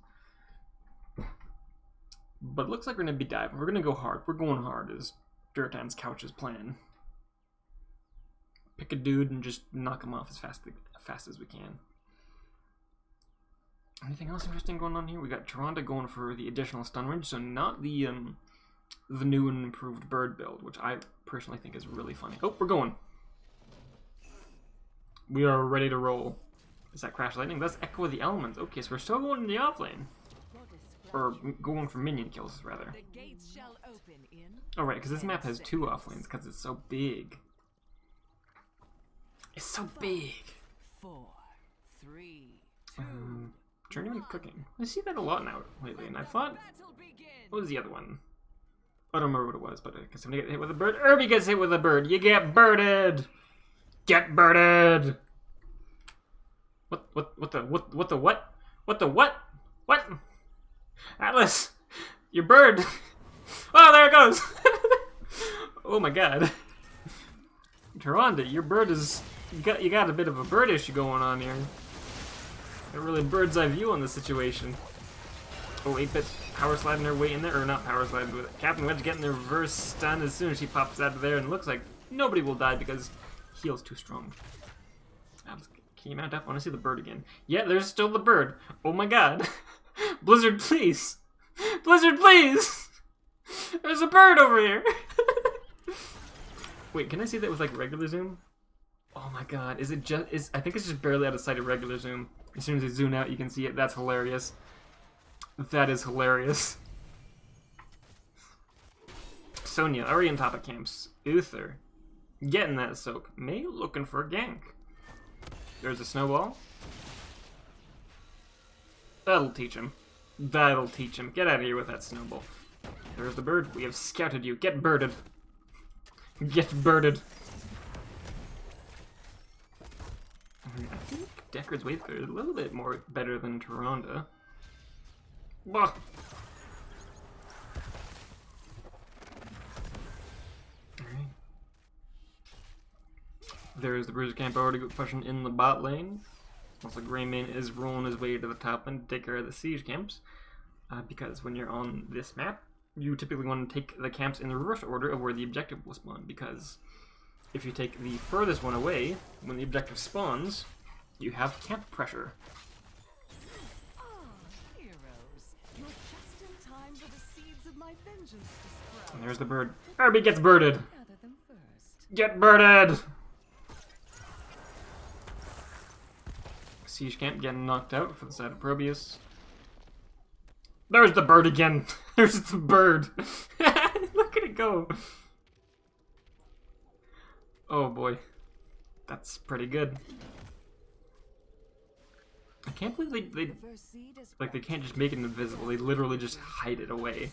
But it looks like we're going to be diving. We're going to go hard. We're going hard is Durotan's couch's plan. Pick a dude and just knock him off as fast as we can. Anything else interesting going on here? We got Tyrande going for the additional stun range, so not the new and improved bird build, which I personally think is really funny. Oh, we're going. We are ready to roll. Is that Crash Lightning? That's Echo of the Elements. Okay, so we're still going in the offlane. Or going for minion kills, rather. Oh, right, because this map has 2 offlanes, because it's so big. It's so big. 4, 3, 2, Journeyman Cooking. I see that a lot now lately, and I thought... What was the other one? I don't remember what it was, but because somebody get hit with a bird. Irby gets hit with a bird. You get birded! Get birded! What the what? What the what? What? Atlas! Your bird! Oh, there it goes! Oh my god. Tyrande, your bird is... You got a bit of a bird issue going on here. A really bird's eye view on the situation. Oh, 8-bit power sliding her way in there, or not power sliding, but Captain Wedge getting the reverse stun as soon as she pops out of there, and it looks like nobody will die because heal's too strong. Can you mount up? I want to see the bird again. Yeah, there's still the bird. Oh my god. Blizzard, please. Blizzard, please. There's a bird over here. Wait, can I see that with like regular zoom? Oh my god, is it just... I think it's just barely out of sight of regular zoom. As soon as I zoom out, you can see it. That's hilarious. That is hilarious. Sonya, already on top of camps. Uther, getting that soak. May looking for a gank. There's a snowball. That'll teach him. That'll teach him. Get out of here with that snowball. There's the bird. We have scouted you. Get birded. Get birded. I think Deckard's wave clear is a little bit more better than Tyrande. Bah. Alright. There's the Bruiser camp already pushing in the bot lane. Also, Greymane is rolling his way to the top lane to take care of the siege camps. Because when you're on this map, you typically want to take the camps in the reverse order of where the objective will spawn. Because if you take the furthest one away, when the objective spawns, you have camp pressure. Ah, heroes. You're just in time for the seeds of my vengeance to sprout. And there's the bird. Irby gets birded! Gather them first. Get birded! Siege camp getting knocked out for the side of ProBUs. There's the bird again! There's the bird! Look at it go! Oh boy. That's pretty good. I can't believe they like they can't just make it invisible. They literally just hide it away.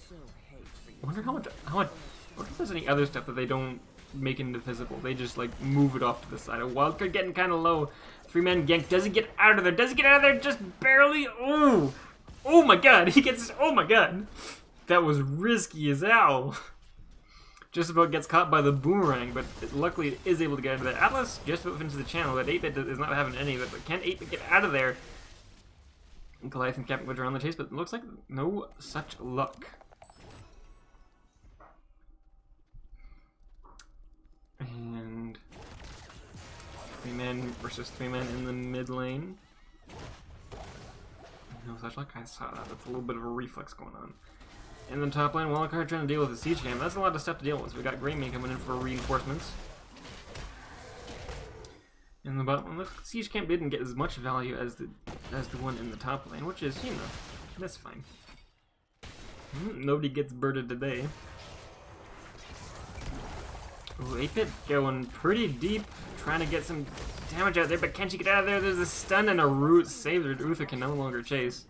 I wonder how much I wonder if there's any other stuff that they don't make it invisible. They just like move it off to the side. A wildcard getting kind of low. 3-man gank doesn't get out of there. Doesn't get out of there. Just barely. Oh, oh my god. He gets. Oh my god. That was risky as hell. Just about gets caught by the boomerang, but luckily it is able to get out of there. Atlas just about finishes the channel. That 8-bit is not having any of it, but can 8-bit get out of there? And Goliath and Captain Witcher on the chase, but it looks like no such luck. And 3-man versus 3-man in the mid lane. No such luck. I saw that. That's a little bit of a reflex going on. In the top lane, Wildcard trying to deal with the siege camp. That's a lot of stuff to deal with. So we got Greymane coming in for reinforcements. In the bottom, the siege camp didn't get as much value as the one in the top lane, which is, you know, that's fine. Nobody gets birded today. Ooh, 8-bit going pretty deep, trying to get some damage out there, but can she get out of there? There's a stun and a root save that Uther can no longer chase.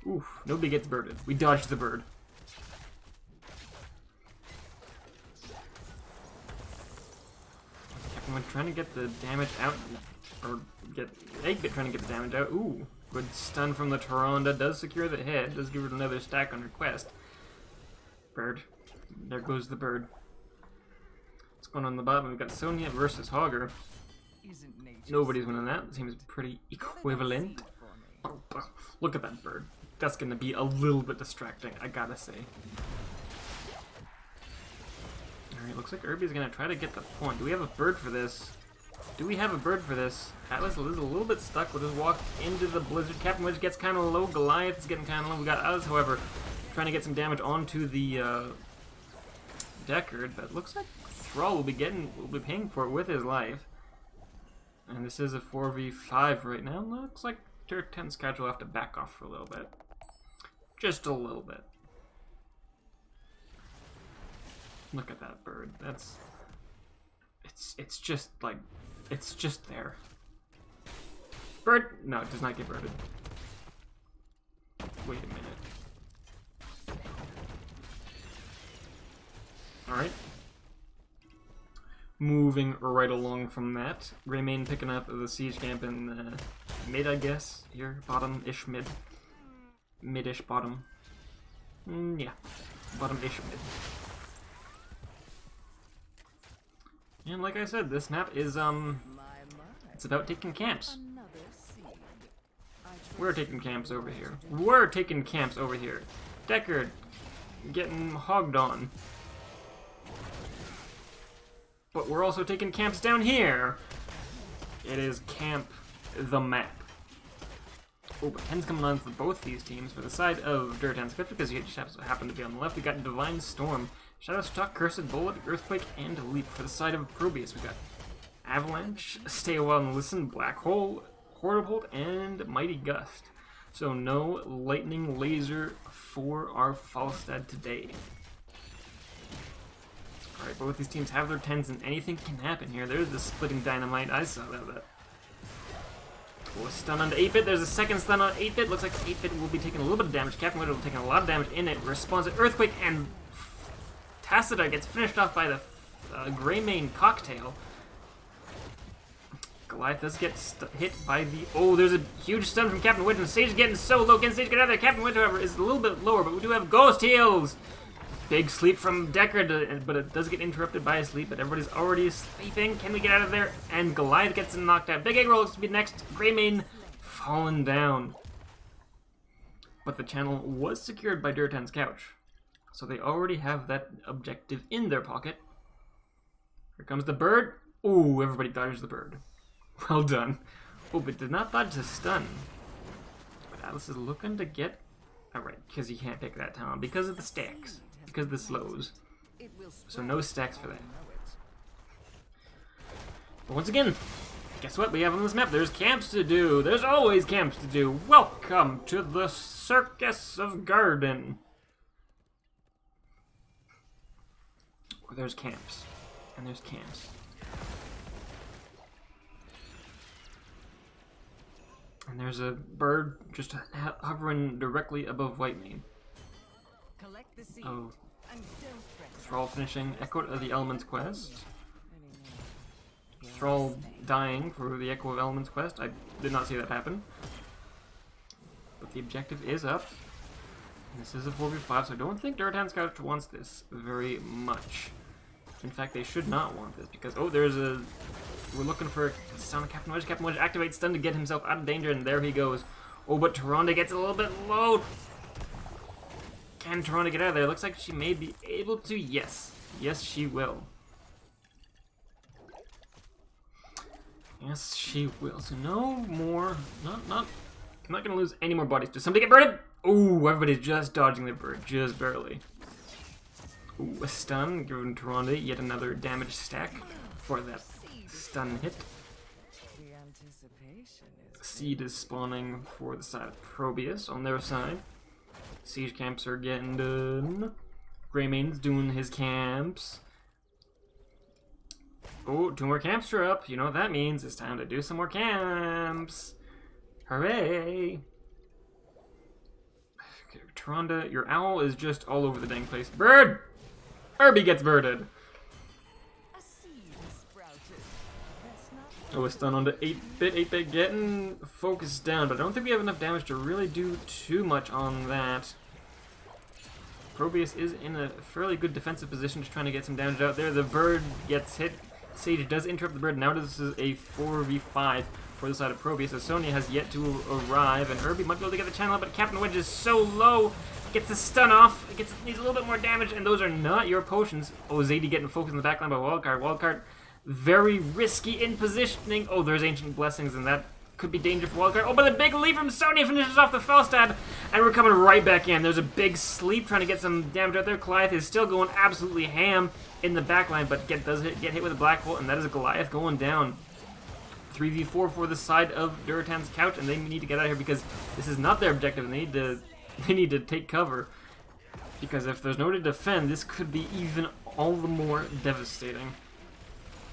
Oof, nobody gets birded. We dodged the bird. Captain trying to get the damage out, or get 8-bit trying to get the damage out. Ooh, good stun from the Tyrande. Does secure the hit. Does give it another stack on request. Bird. There goes the bird. What's going on the bottom? We've got Sonya versus Hogger. Nobody's winning that. It seems pretty equivalent. Oh, look at that bird. That's gonna be a little bit distracting, I gotta say. Alright, looks like Irby's gonna try to get the point. Do we have a bird for this? Do we have a bird for this? Atlas is a little bit stuck. We'll just walk into the blizzard. Captain Wedge gets kind of low. Goliath is getting kind of low. We got Atlas, however, trying to get some damage onto the Deckard, but looks like Thrall will be paying for it with his life. And this is a 4v5 right now. Looks like Dirt 10 Scouts will have to back off for a little bit. Just a little bit. Look at that bird. That's... It's just like... It's just there. Bird? No, it does not get birded. Wait a minute. Alright. Moving right along from that. Greymane picking up the siege camp in mid, I guess. Here, bottom-ish mid. Mid-ish bottom. Yeah. Bottom-ish mid. And like I said, this map is, it's about taking camps. We're taking camps over here. We're taking camps over here. Deckard getting hogged on. But we're also taking camps down here. It is camp the map. Oh, but 10's coming on for both these teams. For the side of Durotan's Cliff, because he just happened to be on the left, we got Divine Storm, Shadow Stalk, Cursed Bullet, Earthquake, and Leap. For the side of ProBUs, we got Avalanche, Stay a While and Listen, Black Hole, Horrible, and Mighty Gust. So no Lightning Laser for our Falstad today. Alright, both these teams have their 10s and anything can happen here. There's the Splitting Dynamite. I saw that. Oh, stun onto 8-bit. There's a second stun on 8-bit. Looks like 8-bit will be taking a little bit of damage. Captain Widow will be taking a lot of damage in it. Responds to Earthquake, and Tacita gets finished off by the Greymane Cocktail. Goliath does get hit by the... Oh, there's a huge stun from Captain Wind, and Sage is getting so low. Can Sage get out of there? Captain Wind, however, is a little bit lower, but we do have Ghost Heals! Big sleep from Deckard, but it does get interrupted by a sleep, but everybody's already sleeping. Can we get out of there? And Goliath gets knocked out. Big Egg Roll looks to be next. Greymane fallen down. But the channel was secured by Durotan's couch, so they already have that objective in their pocket. Here comes the bird. Ooh, everybody dodges the bird. Well done. Oh, but did not dodge the stun. But Atlas is looking to get... Alright, because he can't pick that talent. Because of the stacks. Because of the slows. So no stacks for that. But once again, guess what we have on this map? There's camps to do. There's always camps to do. Welcome to the Circus of Garden. Where there's camps. And there's camps. And there's a bird just hovering directly above Whitemane. Oh. Thrall finishing Echo of the Elements quest. Thrall dying for the Echo of Elements quest. I did not see that happen. But the objective is up. And this is a 4v5, so I don't think Durotan's couch wants this very much. In fact, they should not want this because... Oh, there's a... We're looking for stun on Captain Wedge. Captain Wedge activates stun to get himself out of danger, and there he goes. Oh, but Taronda gets a little bit low. Can Taronda get out of there? Looks like she may be able to. Yes. Yes, she will. Yes, she will. So no more... I'm not going to lose any more bodies. Does somebody get birded? Oh, everybody's just dodging the bird. Just barely. Ooh, a stun. Giving Taronda yet another damage stack for that stun hit. Seed is spawning for the side of ProBUs on their side. Siege camps are getting done. Greymane's doing his camps. Oh, 2 more camps are up. You know what that means. It's time to do some more camps. Hooray! Okay, Taronda, your owl is just all over the dang place. Bird! Herbie gets birded. Oh, a stun onto 8-bit. 8-bit getting focused down, but I don't think we have enough damage to really do too much on that. ProBUs is in a fairly good defensive position, just trying to get some damage out there. The bird gets hit. Sage does interrupt the bird. Now this is a 4v5 for the side of ProBUs, so Sonya has yet to arrive, and Herbie might be able to get the channel up, but Captain Wedge is so low. Gets the stun off. Needs a little bit more damage, and those are not your potions. Oh, Zadie getting focused in the backline by Wildcard. Wildcard very risky in positioning. Oh, there's Ancient Blessings, and that could be danger for Wildcard. Oh, but the big leap from Sonya finishes off the Fellstab, and we're coming right back in. There's a big sleep trying to get some damage out there. Goliath is still going absolutely ham in the backline, but does get hit with a black hole, and that is a Goliath going down. 3v4 for the side of Durotan's couch, and they need to get out of here because this is not their objective, and they need to take cover. Because if there's no to defend, this could be even all the more devastating.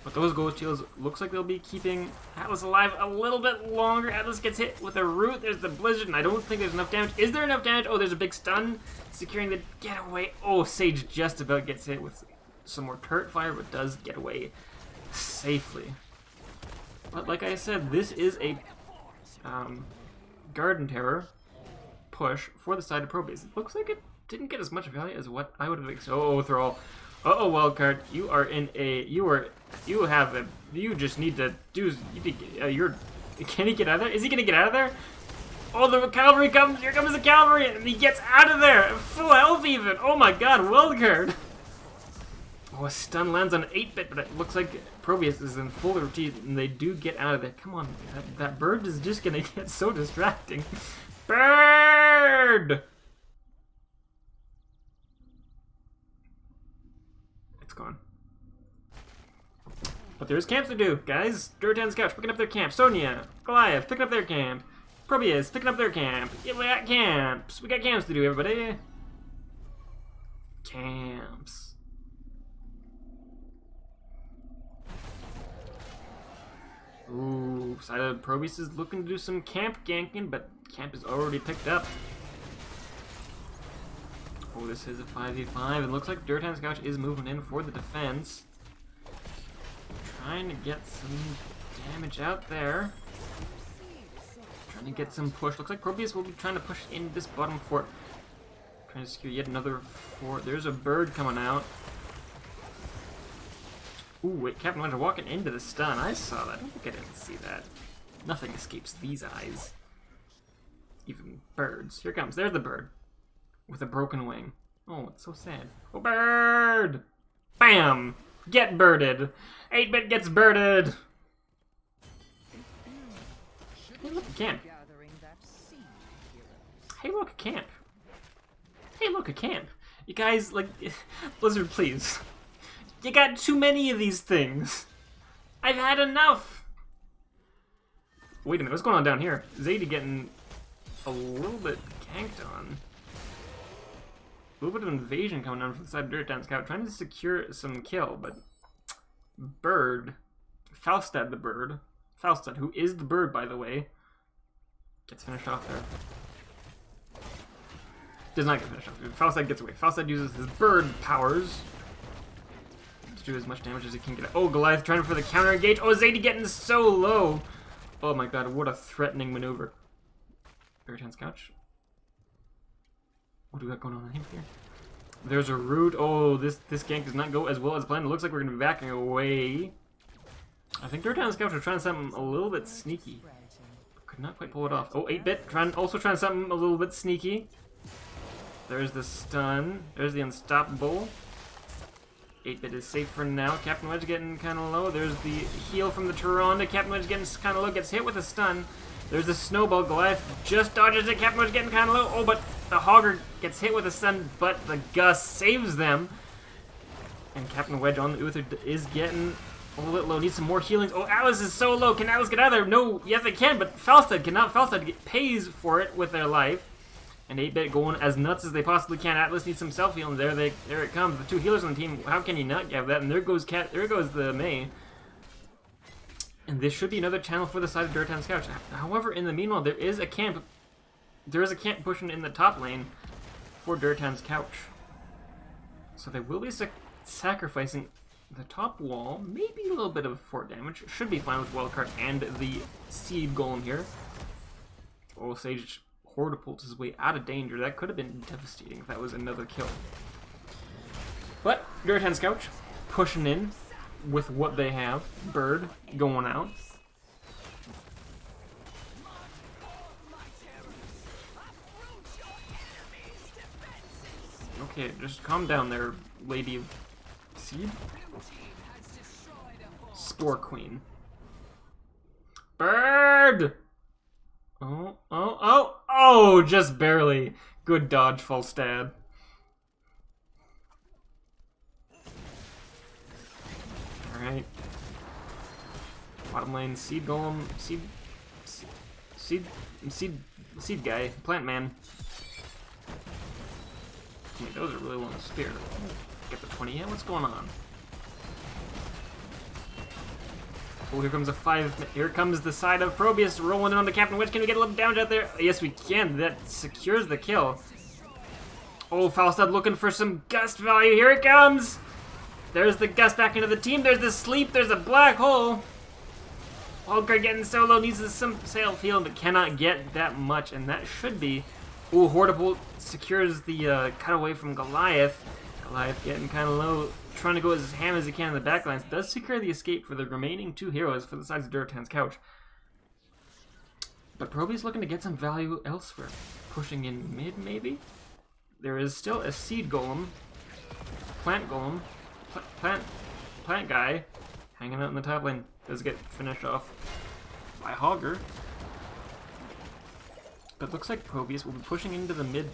But those Ghost Heals, looks like they'll be keeping Atlas alive a little bit longer. Atlas gets hit with a root. There's the Blizzard, and I don't think there's enough damage. Is there enough damage? Oh, there's a big stun securing the getaway. Oh, Sage just about gets hit with some more turret fire, but does get away safely. But like I said, this is a Garden Terror push for the side of ProBUs. It looks like it didn't get as much value as what I would have expected. Oh, Thrall. Uh-oh, Wildcard. You are in a... You just need to do... Can he get out of there? Is he going to get out of there? Oh, the cavalry comes. Here comes the cavalry. And he gets out of there. Full health even. Oh my god, Wildcard. Oh, a stun lands on 8-bit, but it looks like ProBUs is in full routine, and they do get out of there. Come on, that bird is just going to get so distracting. Bird! It's gone. But there's camps to do, guys. Durotan's couch picking up their camp. Sonya, Goliath picking up their camp. ProBUs picking up their camp. Yeah, we got camps. We got camps to do, everybody. Camps. Ooh, Ooh, side of ProBUs is looking to do some camp ganking, but camp is already picked up. Oh, this is a 5v5. It looks like Durotan's couch is moving in for the defense. Trying to get some damage out there. Trying to get some push. Looks like ProBUs will be trying to push in this bottom fort. Trying to secure yet another fort. There's a bird coming out. Ooh, wait, Captain Wedge walking into the stun. I saw that. I don't think I didn't see that. Nothing escapes these eyes. Even birds. Here it comes. There's the bird. With a broken wing. Oh, it's so sad. Oh, bird! Bam! Get birded! 8-bit gets birded! Hey, look, a camp. Hey, look, a camp. Hey, look, a camp. You guys, like, Blizzard, please. You got too many of these things. I've had enough. Wait a minute, what's going on down here? Zadie getting a little bit ganked on. A little bit of invasion coming down from the side of Durotan Scout, trying to secure some kill, but Bird, Falstad the Bird, Falstad, who is the Bird, by the way, gets finished off there. Does not get finished off. Falstad gets away. Falstad uses his Bird powers to do as much damage as he can get. Oh, Goliath trying for the counter engage. Oh, Zadie getting so low. Oh my god, what a threatening maneuver. Durotan's couch. What do we got going on here? There's a root. Oh, this gank does not go as well as planned. It looks like we're going to be backing away. I think Durotan's couch are trying something a little bit sneaky. Could not quite pull it off. Oh, 8-bit also trying something a little bit sneaky. There's the stun. There's the unstoppable. 8-bit is safe for now. Captain Wedge getting kind of low. There's the heal from the Tyrande. Captain Wedge getting kind of low. Gets hit with a stun. There's the snowball. Goliath just dodges it. Captain Wedge getting kind of low. Oh, but the Hogger gets hit with a stun, but the Gus saves them. And Captain Wedge on the Uther is getting a little bit low. Needs some more healings. Oh, Alice is so low. Can Alice get out of there? No, yes, they can, but Falstad cannot. Falstad pays for it with their life. And 8-bit going as nuts as they possibly can. Atlas needs some self-healing. There it comes. The two healers on the team. How can you not have that? And there goes the May. And this should be another channel for the side of Durotan's couch. However, in the meanwhile, there is a camp pushing in the top lane for Durotan's couch. So they will be sacrificing the top wall. Maybe a little bit of fort damage. Should be fine with Wildcard and the Seed Golem here. Oh, Sage Hortipults his way out of danger. That could have been devastating if that was another kill. But Durotan's couch pushing in with what they have. Bird going out. Okay, just calm down there, Lady of Seed. Spore Queen. Bird! Oh, just barely. Good dodge, Falstad. Alright. Bottom lane, Seed Golem, Seed guy, Plant Man. I mean, those are really long spear. Get the 20 hit, what's going on? Oh, here comes a 5. Here comes the side of ProBUs rolling in on the Captain Wedge. Can we get a little damage out there? Yes, we can. That secures the kill. Oh, Falstad looking for some gust value. Here it comes. There's the gust back into the team. There's the sleep. There's a black hole. Walker getting solo. Needs some sail field, but cannot get that much. And that should be... Oh, Hortibolt secures the cutaway from Goliath. Goliath getting kind of low. Trying to go as ham as he can in the backlines. Does secure the escape for the remaining two heroes for the sides of Durotan's couch. But ProBUs looking to get some value elsewhere. Pushing in mid, maybe? There is still a Seed Golem. Plant Golem. Plant guy. Hanging out in the top lane. Does get finished off by Hogger. But looks like ProBUs will be pushing into the mid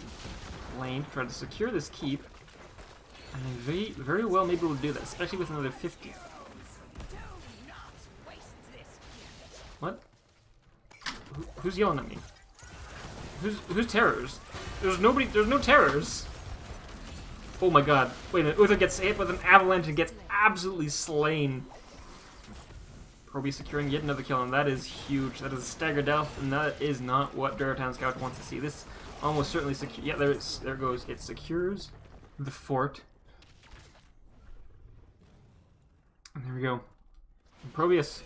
lane to try to secure this keep. And they very well maybe will do that, especially with another 50. What? Who's yelling at me? Who's terrors? There's no terrors. Oh my god. Wait a minute. Uther gets hit with an avalanche and gets absolutely slain. ProBUs securing yet another kill, and that is huge. That is a stagger death, and that is not what Durotan Scout wants to see. This almost certainly secure. Yeah, there it goes. It secures the fort. And there we go. And ProBUs,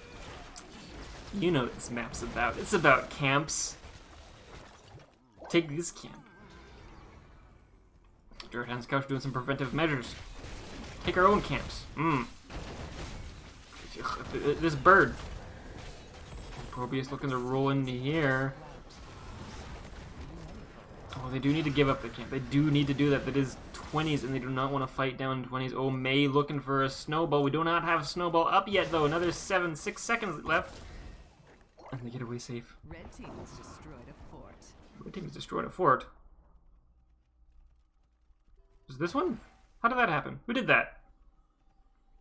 you know what this map's about. It's about camps. Take this camp. Durotan Scout's doing some preventive measures. Take our own camps. This bird. ProBUs looking to roll into here. Oh, they do need to give up the camp. They do need to do that. That is 20s, and they do not want to fight down 20s. Oh, May looking for a snowball. We do not have a snowball up yet, though. Another 6 seconds left. And they get away safe. Red team has destroyed a fort. Red team has destroyed a fort. Is this one? How did that happen? Who did that?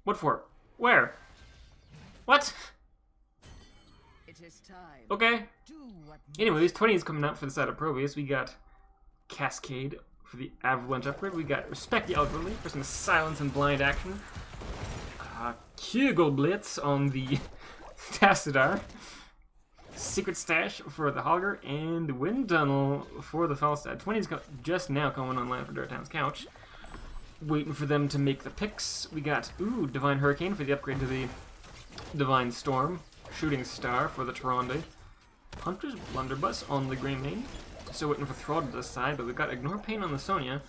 What fort? Where? What? It is time. Okay. Do what Anyway, these 20s coming out for the side of ProBUs. We got Cascade for the Avalanche upgrade. We got Respect the Elderly for some silence and blind action. Kugel Blitz on the Tassadar. Secret Stash for the Hogger, and Wind Tunnel for the Falstad. 20's just now coming online for Durotan's Couch. Waiting for them to make the picks. We got, Divine Hurricane for the upgrade to the Divine Storm. Shooting Star for the Tyrande. Hunter's Blunderbuss on the Grey Mane. Still waiting for Thrall to decide, but we've got Ignore Pain on the Sonya.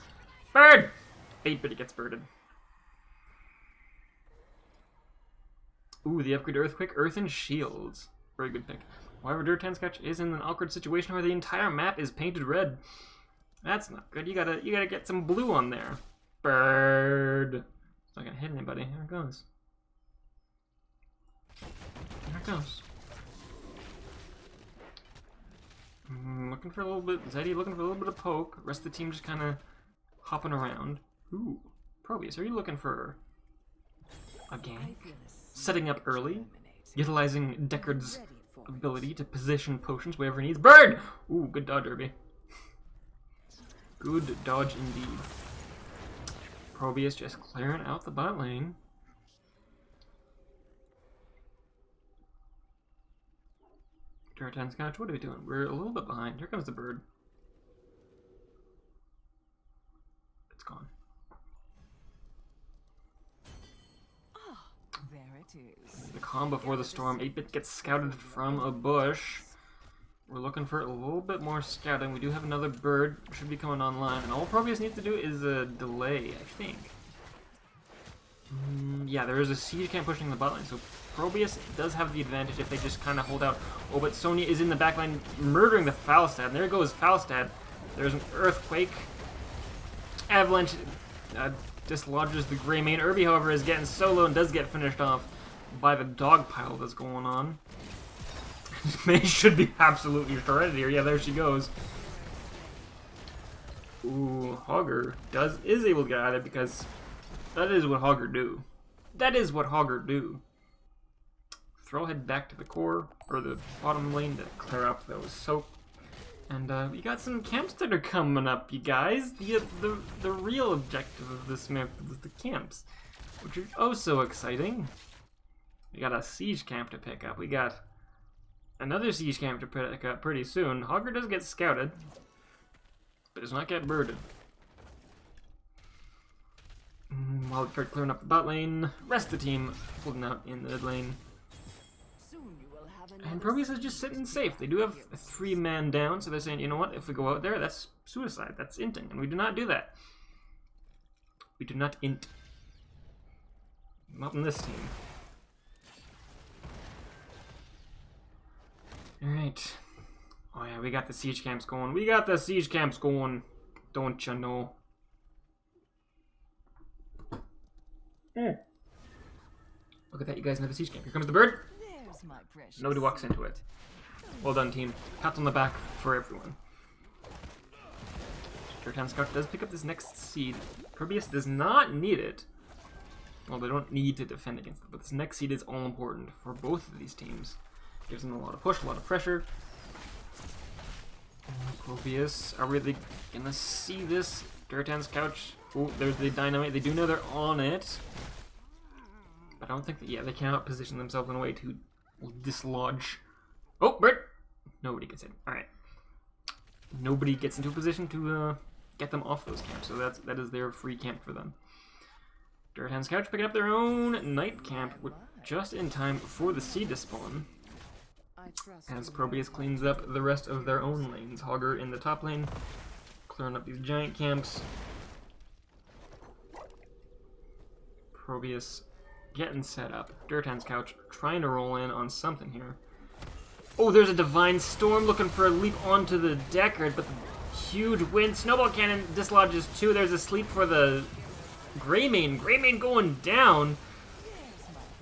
Bird! 8-bit gets birded. The upgrade to Earthquake, Earth and Shields. Very good pick. However, Durotan's Couch is in an awkward situation where the entire map is painted red. That's not good. You gotta get some blue on there. Bird. It's not gonna hit anybody. Here it goes. Here it goes. Looking for a little bit. Zeddy looking for a little bit of poke. Rest of the team just kind of hopping around. ProBUs, are you looking for a game? Setting up early, utilizing Deckard's ability to position potions wherever he needs. Bird! Good dodge, Irby. Good dodge indeed. ProBUs just clearing out the bot lane. Durotan's Couch, what are we doing? We're a little bit behind. Here comes the bird. It's gone. There it is. The calm before the storm. 8-bit gets scouted from a bush. We're looking for a little bit more scouting. We do have another bird. Should be coming online. And all ProBUs need to do is a delay, I think. Yeah, there is a siege camp pushing the bot lane, so ProBUs does have the advantage if they just kind of hold out. Oh, but Sonya is in the back line murdering the Falstad. And there goes Falstad. There's an Earthquake. Avalanche dislodges the Grey Mane. Irby, however, is getting solo and does get finished off by the dog pile that's going on. May should be absolutely shredded here. Yeah, there she goes. Hogger is able to get out of there because that is what Hogger do. That is what Hogger do. Throw head back to the core, or the bottom lane to clear up those soak. And we got some camps that are coming up, you guys. The real objective of this map is the camps, which are oh so exciting. We got a siege camp to pick up. We got another siege camp to pick up pretty soon. Hogger does get scouted, but does not get birded. While we start clearing up the bot lane, rest of the team holding out in the mid lane. And ProBUs is just sitting safe. They do have a 3-man down, so they're saying, you know what, if we go out there, that's suicide, that's inting, and we do not do that. We do not int. Not in this team. Alright. Oh yeah, we got the siege camps going. We got the siege camps going. Don't you know? Look at that, you guys know the siege camp. Here comes the bird. Nobody walks into it. Well done, team. Pat on the back for everyone. Durotan Scout does pick up this next seed. ProBUs does not need it. Well, they don't need to defend against it, but this next seed is all important for both of these teams. Gives them a lot of push, a lot of pressure. ProBUs, are we gonna see this? Durotan's Couch. Oh, there's the dynamite. They do know they're on it. But I don't think that, yeah, they cannot position themselves in a way to We'll dislodge. Oh, Bert! Nobody gets in. All right. Nobody gets into a position to get them off those camps, so that is their free camp for them. Durotan's Couch picking up their own night camp just in time for the seed to spawn. As ProBUs cleans up the rest of their own lanes. Hogger in the top lane, clearing up these giant camps. ProBUs getting set up. Durotan's Couch trying to roll in on something here. Oh, there's a Divine Storm looking for a leap onto the Deckard, but the huge wind. Snowball Cannon dislodges two. There's a sleep for the Greymane. Greymane going down.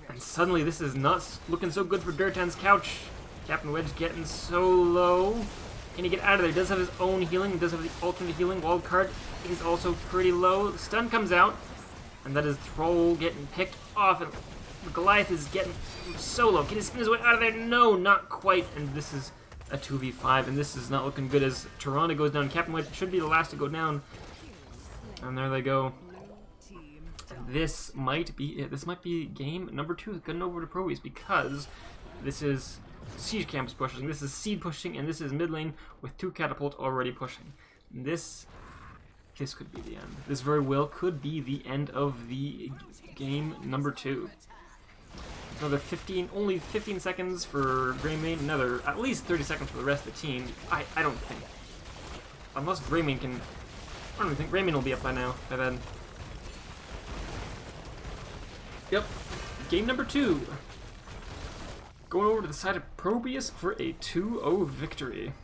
And suddenly this is not looking so good for Durotan's Couch. Captain Wedge getting so low. Can he get out of there? He does have his own healing. He does have the alternate healing. Wildcard is also pretty low. The stun comes out. And that is Thrall getting picked off. And Goliath is getting so low. Can he spin his way out of there? No, not quite. And this is a 2v5. And this is not looking good as Tirana goes down. Captain Wedge should be the last to go down. And there they go. This might be it. This might be game number 2 getting over to ProBUs, because this is Siege Camps pushing, this is Seed pushing, and this is mid lane with 2 Catapult already pushing. This could be the end. This very well could be the end of the game number 2. Another only 15 seconds for Greymane, another at least 30 seconds for the rest of the team. I don't think. Unless Greymane can... I don't even think Greymane will be up by now, by then. Yep, game number 2. Going over to the side of ProBUs for a 2-0 victory.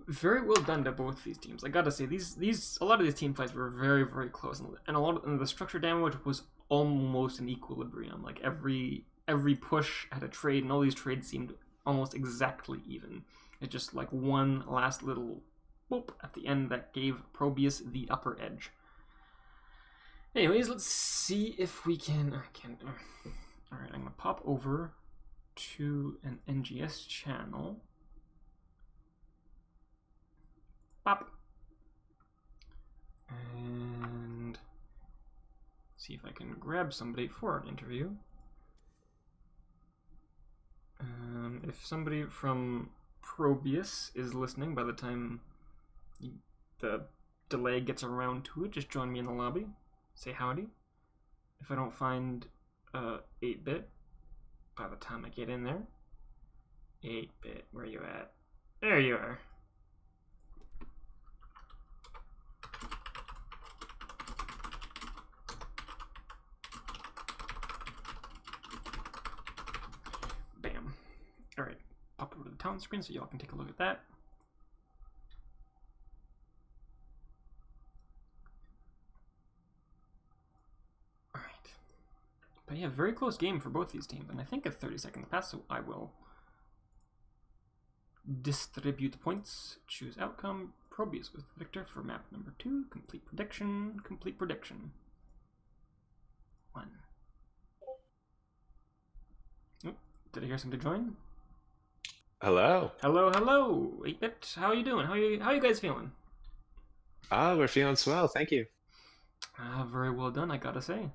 Very well done to both these teams. I gotta say, a lot of these team fights were very, very close, and and the structure damage was almost in equilibrium. Like every push had a trade, and all these trades seemed almost exactly even. It's just like one last little boop at the end that gave ProBUs the upper edge. Anyways, let's see if we can... Alright, I'm going to pop over to an NGS channel. Pop. And see if I can grab somebody for an interview. If somebody from ProBUs is listening by the time the delay gets around to it, just join me in the lobby. Say howdy. If I don't find 8-bit by the time I get in there. 8-bit, where you at? There you are. Bam. Alright, pop over to the talent screen so y'all can take a look at that. But yeah, very close game for both these teams, and I think a 30 seconds pass, so I will distribute points, choose outcome, ProBUs with Victor for map number 2, complete prediction, 1. Oh, did I hear somebody join? Hello. Hello, 8-bit, how are you doing? How are you guys feeling? We're feeling swell, thank you. Very well done, I gotta say.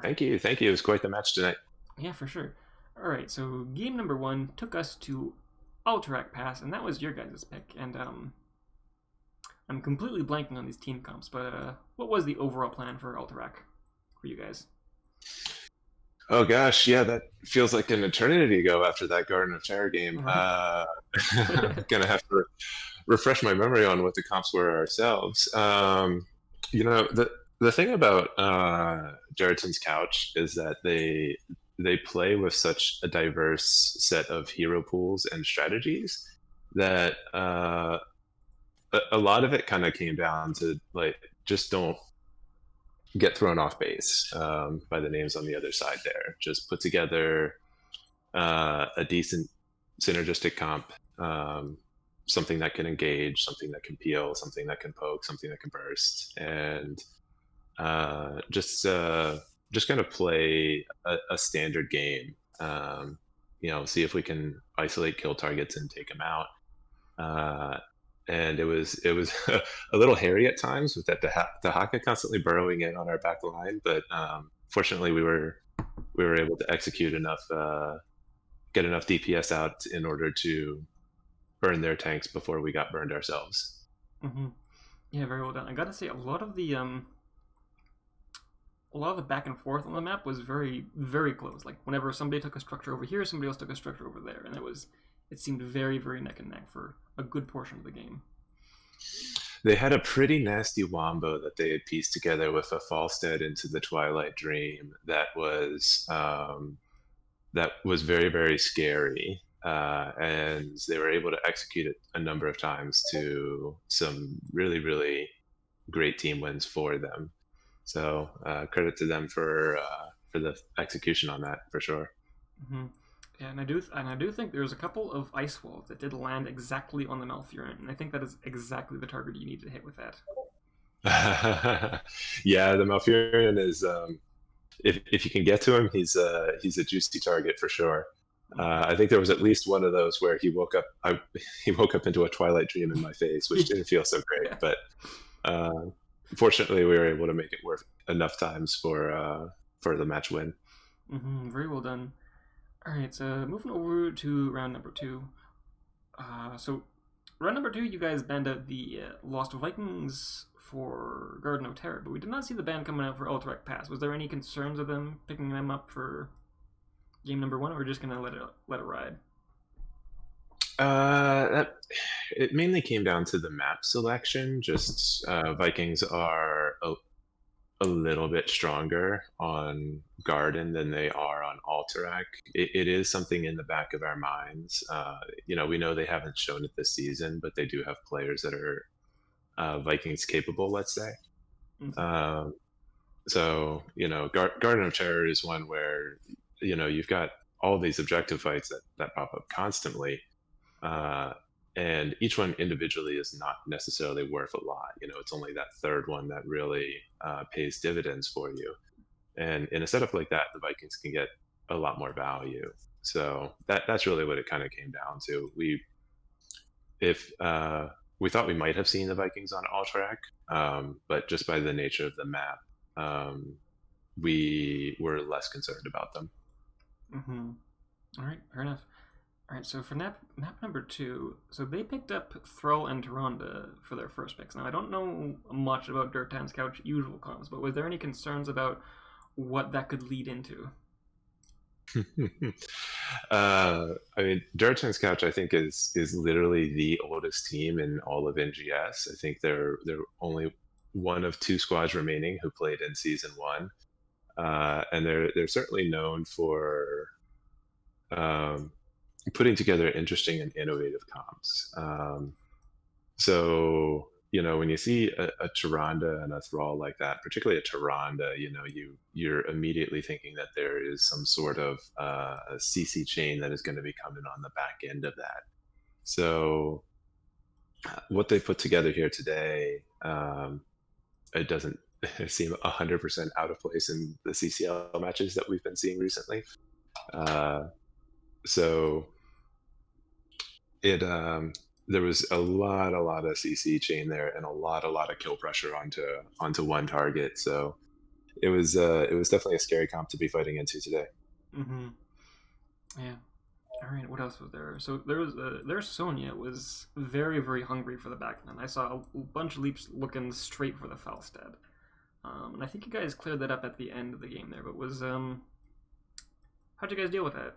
Thank you. It was quite the match tonight. Yeah, for sure. Alright, so game number 1 took us to Alterac Pass, and that was your guys' pick. And I'm completely blanking on these team comps, but what was the overall plan for Alterac for you guys? Oh gosh, yeah, that feels like an eternity ago after that Garden of Terror game. Right. Gonna have to refresh my memory on what the comps were ourselves. The thing about Durotan's Couch is that they play with such a diverse set of hero pools and strategies that a lot of it kind of came down to like, just don't get thrown off base by the names on the other side there. Just put together a decent synergistic comp, something that can engage, something that can peel, something that can poke, something that can burst, and just kind of play a standard game. See if we can isolate kill targets and take them out. and it was a little hairy at times with that Dahaka constantly burrowing in on our back line. But fortunately, we were able to execute enough, get enough DPS out in order to burn their tanks before we got burned ourselves. Hmm. Yeah, very well done. I gotta say, a lot of the back and forth on the map was very, very close. Like whenever somebody took a structure over here, somebody else took a structure over there, and it seemed very, very neck and neck for a good portion of the game. They had a pretty nasty wombo that they had pieced together with a Falstead into the Twilight Dream that was very, very scary. And they were able to execute it a number of times to some really, really great team wins for them. So credit to them for the execution on that for sure. Hmm. Yeah, and I do think there's a couple of ice walls that did land exactly on the Malfurion, and I think that is exactly the target you need to hit with that. Yeah, the Malfurion is if you can get to him, he's a juicy target for sure. I think there was at least one of those where he woke up. He woke up into a Twilight Dream in my face, which didn't feel so great. Yeah. But uh, fortunately, we were able to make it work enough times for the match win. Very well done. All right, so moving over to round number two. So round number two, you guys banned out the Lost Vikings for Garden of Terror, but we did not see the ban coming out for Alterac Pass. Was there any concerns of them picking them up for game number one, or we're just gonna let it ride? That it mainly came down to the map selection. Just Vikings are a little bit stronger on Garden than they are on Alterac. It is something in the back of our minds. We know they haven't shown it this season, but they do have players that are Vikings capable, let's say. Mhm. Garden of Terror is one where you've got all these objective fights that pop up constantly, uh, and each one individually is not necessarily worth a lot. It's only that third one that really pays dividends for you. And in a setup like that, the Vikings can get a lot more value. So that's really what it kind of came down to. If we thought we might have seen the Vikings on Alterac, but just by the nature of the map, we were less concerned about them. Mm-hmm. All right, fair enough. All right, so for map number two, so they picked up Thrall and Tyrande for their first picks. Now I don't know much about Durotan's Couch usual comms, but was there any concerns about what that could lead into? I mean, Durotan's Couch, I think, is literally the oldest team in all of NGS. I think they're only one of two squads remaining who played in season one, and they're certainly known for um, putting together interesting and innovative comps. So when you see a Tyrande and a Thrall like that, particularly a Tyrande, you're immediately thinking that there is some sort of CC chain that is going to be coming on the back end of that. So what they put together here today, it doesn't seem 100% out of place in the CCL matches that we've been seeing recently. So it there was a lot of CC chain there and a lot of kill pressure onto one target. So it was definitely a scary comp to be fighting into today. Mm-hmm. Yeah. All right. What else was there? So there's Sonya was very, very hungry for the backline. I saw a bunch of leaps looking straight for the Falstad. And I think you guys cleared that up at the end of the game there. But how'd you guys deal with that?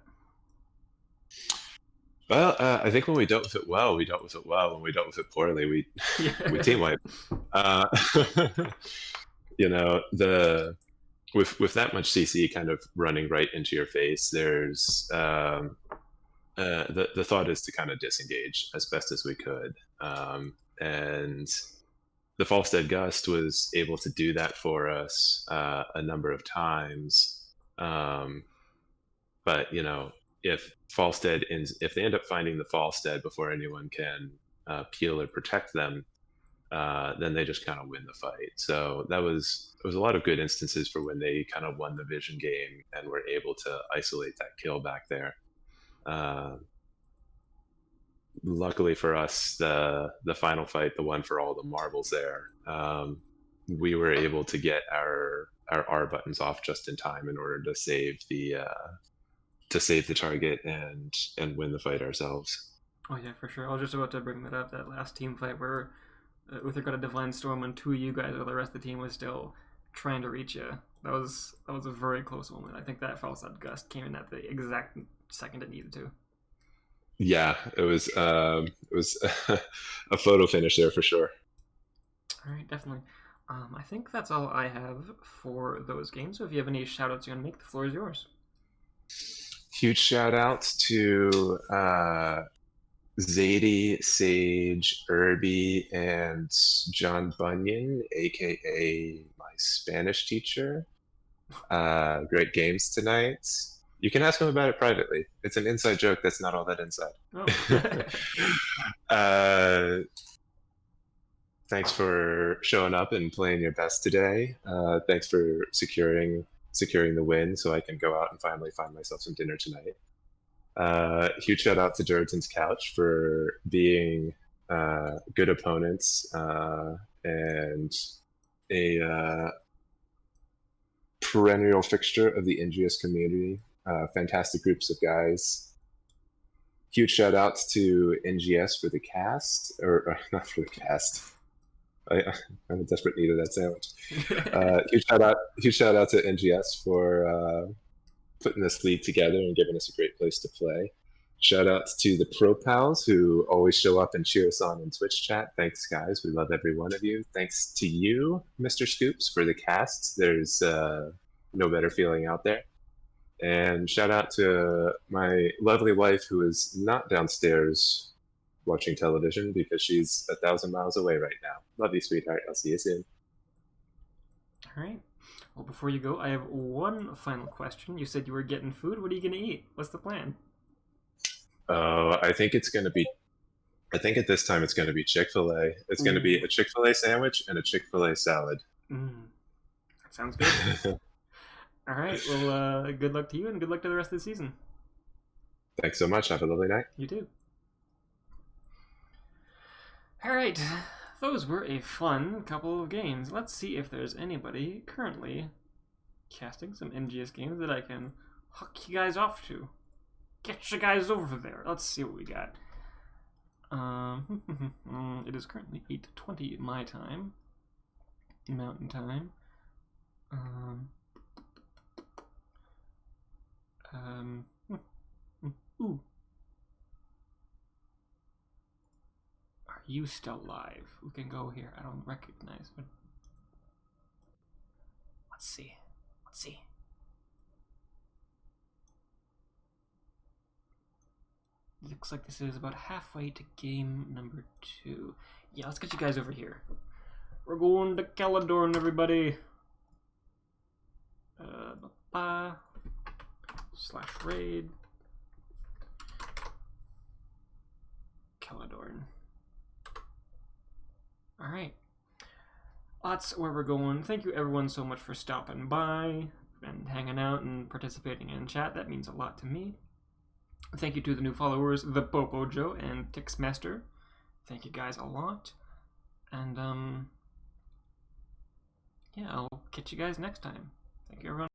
Well, I think when we dealt with it well, we dealt with it well. When we dealt with it poorly, we team wipe. Uh, the with that much CC kind of running right into your face, there's the thought is to kind of disengage as best as we could, and the Falstead Gust was able to do that for us a number of times. But if they end up finding the Falstead before anyone can peel or protect them, then they just kind of win the fight. So there was a lot of good instances for when they kind of won the vision game and were able to isolate that kill back there. luckily for us, the final fight, the one for all the marbles there, we were able to get our R buttons off just in time in order to save the target and win the fight ourselves. Oh yeah, for sure. I was just about to bring that up. That last team fight where Uther got a Divine Storm and two of you guys, while the rest of the team was still trying to reach you. That was a very close moment. I think that Falsad Gust came in at the exact second it needed to. Yeah, it was a photo finish there for sure. All right, definitely. I think that's all I have for those games. So if you have any shout outs you want to make, the floor is yours. Huge shout outs to Zadie, Sage, Irby, and John Bunyan, aka my Spanish teacher. Great games tonight. You can ask him about it privately. It's an inside joke that's not all that inside. Oh. Thanks for showing up and playing your best today. Thanks for securing the win so I can go out and finally find myself some dinner tonight. Huge shout out to Durotan's Couch for being good opponents and a perennial fixture of the NGS community. Fantastic groups of guys. Huge shout outs to NGS for the cast, or not for the cast. I'm in desperate need of that sandwich. Huge shout out to NGS for putting this league together and giving us a great place to play. Shout outs to the ProBUs who always show up and cheer us on in Twitch chat. Thanks, guys. We love every one of you. Thanks to you, Mr. Scoops, for the casts. There's no better feeling out there. And shout out to my lovely wife who is not downstairs watching television because she's 1,000 miles away right now. Love you, sweetheart. I'll see you soon. All right. Well, before you go, I have one final question. You said you were getting food. What are you going to eat? What's the plan? I think it's going to be. I think at this time it's going to be Chick-fil-A. It's going to be a Chick-fil-A sandwich and a Chick-fil-A salad. That sounds good. All right. Well, good luck to you and good luck to the rest of the season. Thanks so much. Have a lovely night. You too. All right. Those were a fun couple of games. Let's see if there's anybody currently casting some NGS games that I can hook you guys off to. Get you guys over there. Let's see what we got. It is currently 8:20 my time. Mountain time. Ooh. Are you still live? Who can go here? I don't recognize. But let's see. Let's see. Looks like this is about halfway to game number 2. Yeah, let's get you guys over here. We're going to Caledorn, everybody. /raid. Caledorn. Alright. That's where we're going. Thank you everyone so much for stopping by and hanging out and participating in chat. That means a lot to me. Thank you to the new followers, the Popo Joe and Tixmaster. Thank you guys a lot. And yeah, I'll catch you guys next time. Thank you everyone.